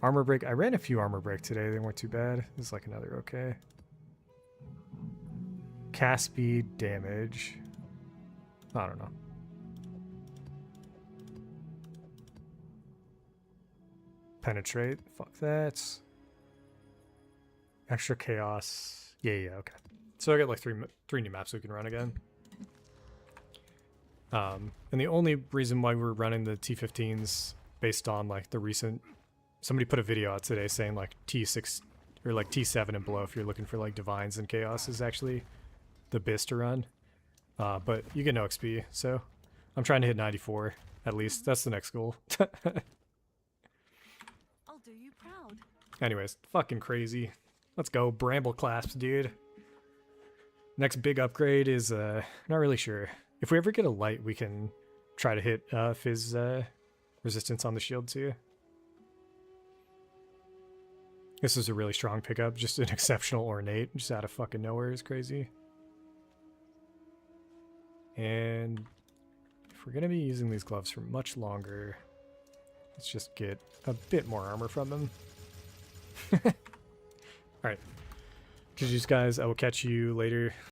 Speaker 1: Armor break. I ran a few armor break today. They weren't too bad. This is like another okay. Cast speed, damage. I don't know. Penetrate. Fuck that. Extra chaos. Yeah, okay. So I got like three new maps we can run again. And the only reason why we're running the T15s based on like the recent, somebody put a video out today saying like T6 or like T7 and below if you're looking for like divines and chaos is actually the best to run. But you get no XP, so I'm trying to hit 94 at least. That's the next goal.
Speaker 5: I'll do you proud.
Speaker 1: Anyways, fucking crazy. Let's go. Bramble clasps, dude. Next big upgrade is, not really sure. If we ever get a light, we can try to hit Fizz resistance on the shield too. This is a really strong pickup. Just an exceptional ornate. Just out of fucking nowhere is crazy. And if we're going to be using these gloves for much longer, let's just get a bit more armor from them. Alright. GG's guys, I will catch you later.